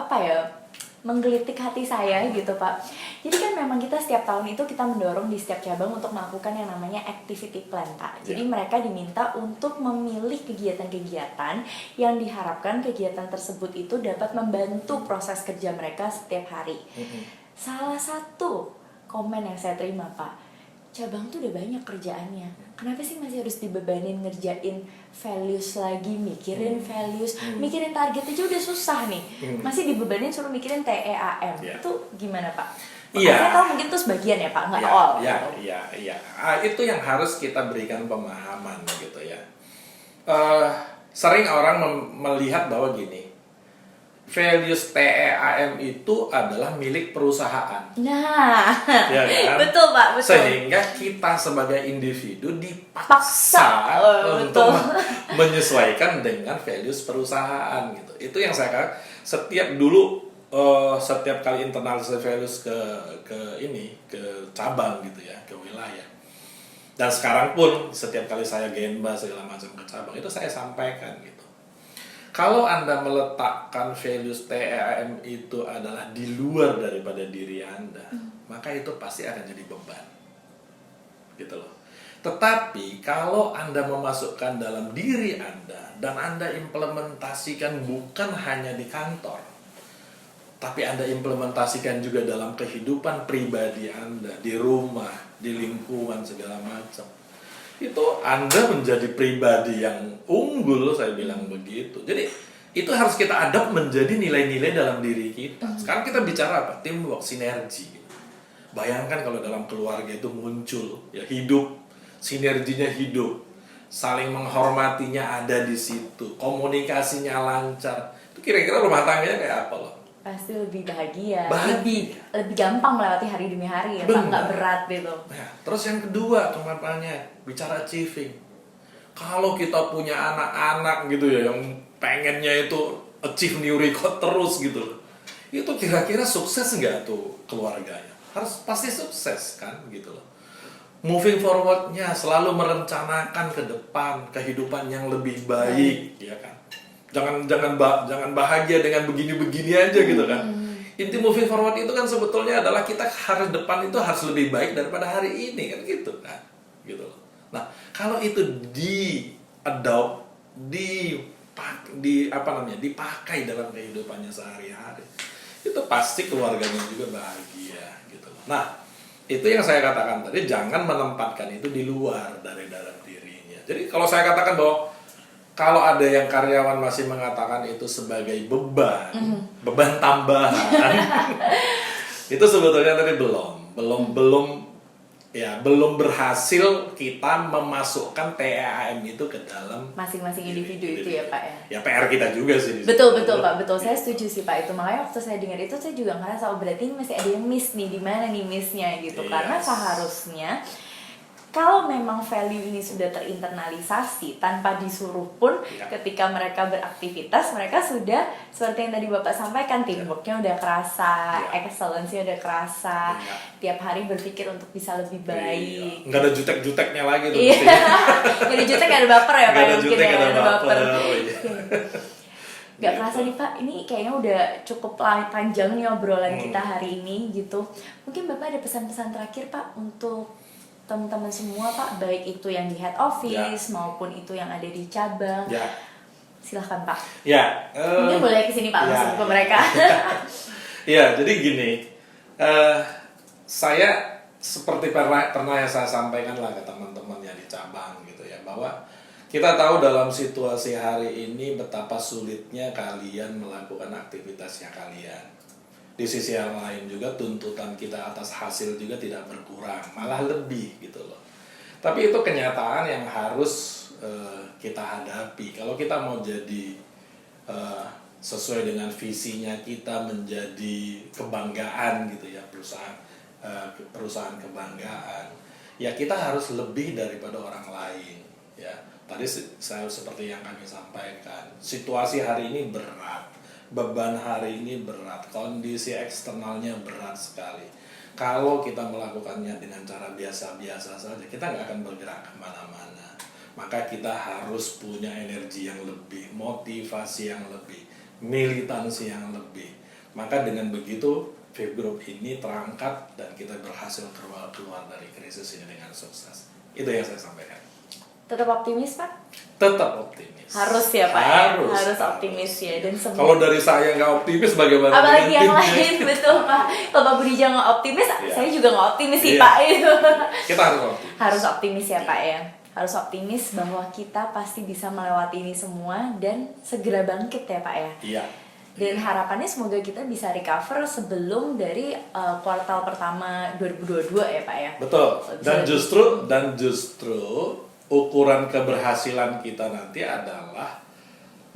Speaker 1: menggelitik hati saya gitu Pak. Jadi kan memang kita setiap tahun itu kita mendorong di setiap cabang untuk melakukan yang namanya activity plan Pak. Jadi mereka diminta untuk memilih kegiatan-kegiatan yang diharapkan kegiatan tersebut itu dapat membantu proses kerja mereka setiap hari. Salah satu komen yang saya terima Pak, cabang tuh udah banyak kerjaannya. Kenapa sih masih harus dibebanin ngerjain values lagi, mikirin values, mikirin target aja udah susah nih. Masih dibebanin suruh mikirin TEAM. Itu gimana Pak?
Speaker 2: Iya.
Speaker 1: Saya tahu mungkin itu sebagian ya Pak, nggak all.
Speaker 2: Iya. Itu yang harus kita berikan pemahaman gitu ya. Sering orang melihat bahwa gini, values TEAM itu adalah milik perusahaan.
Speaker 1: Nah,
Speaker 2: ya kan?
Speaker 1: Betul Pak, betul.
Speaker 2: Sehingga kita sebagai individu dipaksa untuk menyesuaikan dengan values perusahaan gitu. Itu yang saya katakan setiap kali internalisasi values ke cabang gitu ya, ke wilayah. Dan sekarang pun setiap kali saya genba segala macam ke cabang itu saya sampaikan gitu. Kalau Anda meletakkan values TEAM itu adalah di luar daripada diri Anda, maka itu pasti akan jadi beban. Gitu loh. Tetapi kalau Anda memasukkan dalam diri Anda dan Anda implementasikan bukan hanya di kantor, tapi Anda implementasikan juga dalam kehidupan pribadi Anda, di rumah, di lingkungan segala macam, itu Anda menjadi pribadi yang unggul, saya bilang begitu. Jadi itu harus kita adapt menjadi nilai-nilai dalam diri kita. Sekarang kita bicara apa? Teamwork, sinergi. Bayangkan kalau dalam keluarga itu muncul, ya hidup, sinerginya hidup, saling menghormatinya ada di situ, komunikasinya lancar. Itu kira-kira rumah tangganya kayak apa loh?
Speaker 1: Pasti lebih bahagia.
Speaker 2: Lebih
Speaker 1: gampang melewati hari demi hari ya, Pak, nggak berat gitu.
Speaker 2: Nah, terus yang kedua kematannya bicara achieving. Kalau kita punya anak-anak gitu ya yang pengennya itu achieve new record terus gitu, itu kira-kira sukses nggak tuh keluarganya? Harus pasti sukses kan gitu loh. Moving forwardnya selalu merencanakan ke depan kehidupan yang lebih baik, ya kan? Jangan bahagia dengan begini-begini aja gitu kan. Inti moving forward itu kan sebetulnya adalah kita hari depan itu harus lebih baik daripada hari ini kan gitu kan. Gitu loh. Nah, kalau itu di-adopt, dipakai dalam kehidupannya sehari-hari, itu pasti keluarganya juga bahagia gitu loh. Nah, itu yang saya katakan tadi, jangan menempatkan itu di luar dari dalam dirinya. Jadi kalau saya katakan bahwa kalau ada yang karyawan masih mengatakan itu sebagai beban tambahan, itu sebetulnya tadi belum berhasil kita memasukkan TEAM itu ke dalam
Speaker 1: masing-masing individu itu ya Pak ya.
Speaker 2: Ya PR kita juga sih.
Speaker 1: Betul Pak, betul. Saya setuju sih Pak itu. Makanya waktu saya dengar itu saya juga ngerasa berarti ini masih ada yang miss nih, di mana nih missnya gitu.
Speaker 2: Yes.
Speaker 1: Karena seharusnya kalau memang value ini sudah terinternalisasi tanpa disuruh pun, ketika mereka beraktivitas, mereka sudah seperti yang tadi Bapak sampaikan, teamworknya udah kerasa, excellence-nya udah kerasa, tiap hari berpikir untuk bisa lebih baik.
Speaker 2: Nggak ada jutek-juteknya lagi tuh.
Speaker 1: Nggak ada jutek, nggak ada baper ya Pak.
Speaker 2: Nggak ada jutek, nggak ada baper.
Speaker 1: Gak kerasa nih Pak, ini kayaknya udah cukup panjang nih obrolan kita hari ini gitu. Mungkin Bapak ada pesan-pesan terakhir Pak untuk teman-teman semua Pak, baik itu yang di head office maupun itu yang ada di cabang. Silahkan Pak. Mungkin boleh kesini Pak langsung ke mereka.
Speaker 2: Jadi gini, saya seperti pernah saya sampaikan lah ke teman-teman yang di cabang gitu ya, bahwa kita tahu dalam situasi hari ini betapa sulitnya kalian melakukan aktivitasnya kalian. Di sisi yang lain juga tuntutan kita atas hasil juga tidak berkurang, malah lebih gitu loh. Tapi itu kenyataan yang harus kita hadapi. Kalau kita mau jadi sesuai dengan visinya kita menjadi kebanggaan gitu ya, perusahaan kebanggaan, ya kita harus lebih daripada orang lain. ya. Tadi saya seperti yang kami sampaikan, situasi hari ini berat, beban hari ini berat, kondisi eksternalnya berat sekali. Kalau kita melakukannya dengan cara biasa-biasa saja, kita nggak akan bergerak kemana-mana. Maka kita harus punya energi yang lebih, motivasi yang lebih, militansi yang lebih. Maka dengan begitu Faith Group ini terangkat dan kita berhasil keluar dari krisis ini dengan sukses. Itu yang saya sampaikan.
Speaker 1: Tetap optimis, Pak?
Speaker 2: Tetap optimis.
Speaker 1: Harus ya, Pak. Harus optimis ya. Dan
Speaker 2: kalau dari saya nggak optimis, bagaimana?
Speaker 1: Apalagi yang lain, betul Pak. Kalau Pak Budi nggak optimis, saya juga nggak optimis sih Pak.
Speaker 2: Kita harus optimis.
Speaker 1: Harus optimis ya Pak ya. Harus optimis bahwa kita pasti bisa melewati ini semua dan segera bangkit ya Pak ya.
Speaker 2: Iya.
Speaker 1: Dan harapannya semoga kita bisa recover sebelum dari kuartal pertama 2022 ya Pak ya.
Speaker 2: Betul. Dan justru ukuran keberhasilan kita nanti adalah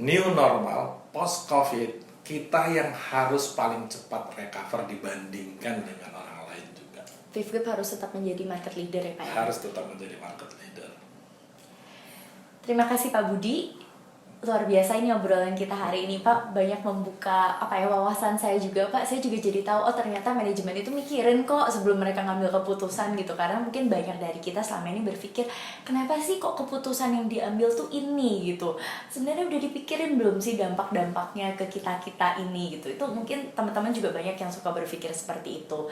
Speaker 2: new normal post COVID, kita yang harus paling cepat recover dibandingkan dengan orang lain juga.
Speaker 1: Faith Group harus tetap menjadi market leader ya Pak ya.
Speaker 2: Harus tetap menjadi market leader.
Speaker 1: Terima kasih Pak Budi. Luar biasa ini obrolan kita hari ini Pak, banyak membuka wawasan saya juga Pak. Saya juga jadi tahu ternyata manajemen itu mikirin kok sebelum mereka ngambil keputusan gitu. Karena mungkin banyak dari kita selama ini berpikir kenapa sih kok keputusan yang diambil tuh ini gitu. Sebenarnya udah dipikirin belum sih dampak-dampaknya ke kita-kita ini gitu. Itu mungkin teman-teman juga banyak yang suka berpikir seperti itu.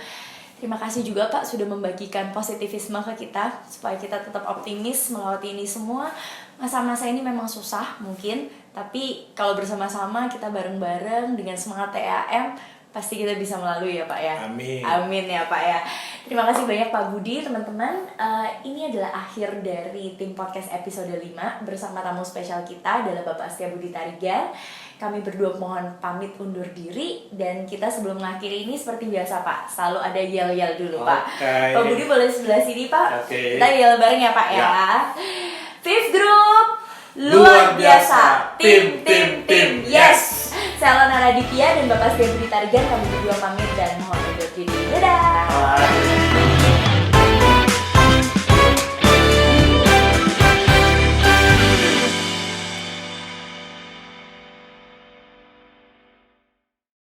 Speaker 1: Terima kasih juga Pak sudah membagikan positivisme ke kita supaya kita tetap optimis melewati ini semua. Masa-masa ini memang susah mungkin, tapi kalau bersama-sama kita bareng-bareng dengan semangat TAM pasti kita bisa melalui ya Pak ya.
Speaker 2: Amin.
Speaker 1: Amin ya Pak ya. Terima kasih banyak Pak Budi, teman-teman. Ini adalah akhir dari tim podcast episode 5 bersama tamu spesial kita adalah Bapak Setia Budi Tarigan. Kami berdua mohon pamit undur diri dan kita sebelum mengakhiri ini seperti biasa Pak, selalu ada yel-yel dulu Pak. Pak Budi boleh sebelah sini Pak. Kita yel bareng ya Pak ya. Faith Group luar biasa. Tim. Yes. Saya Lana Raditya dan Bapak Setia Budi Tarigan, kami berdua pamit dan mohon undur diri. Dadah.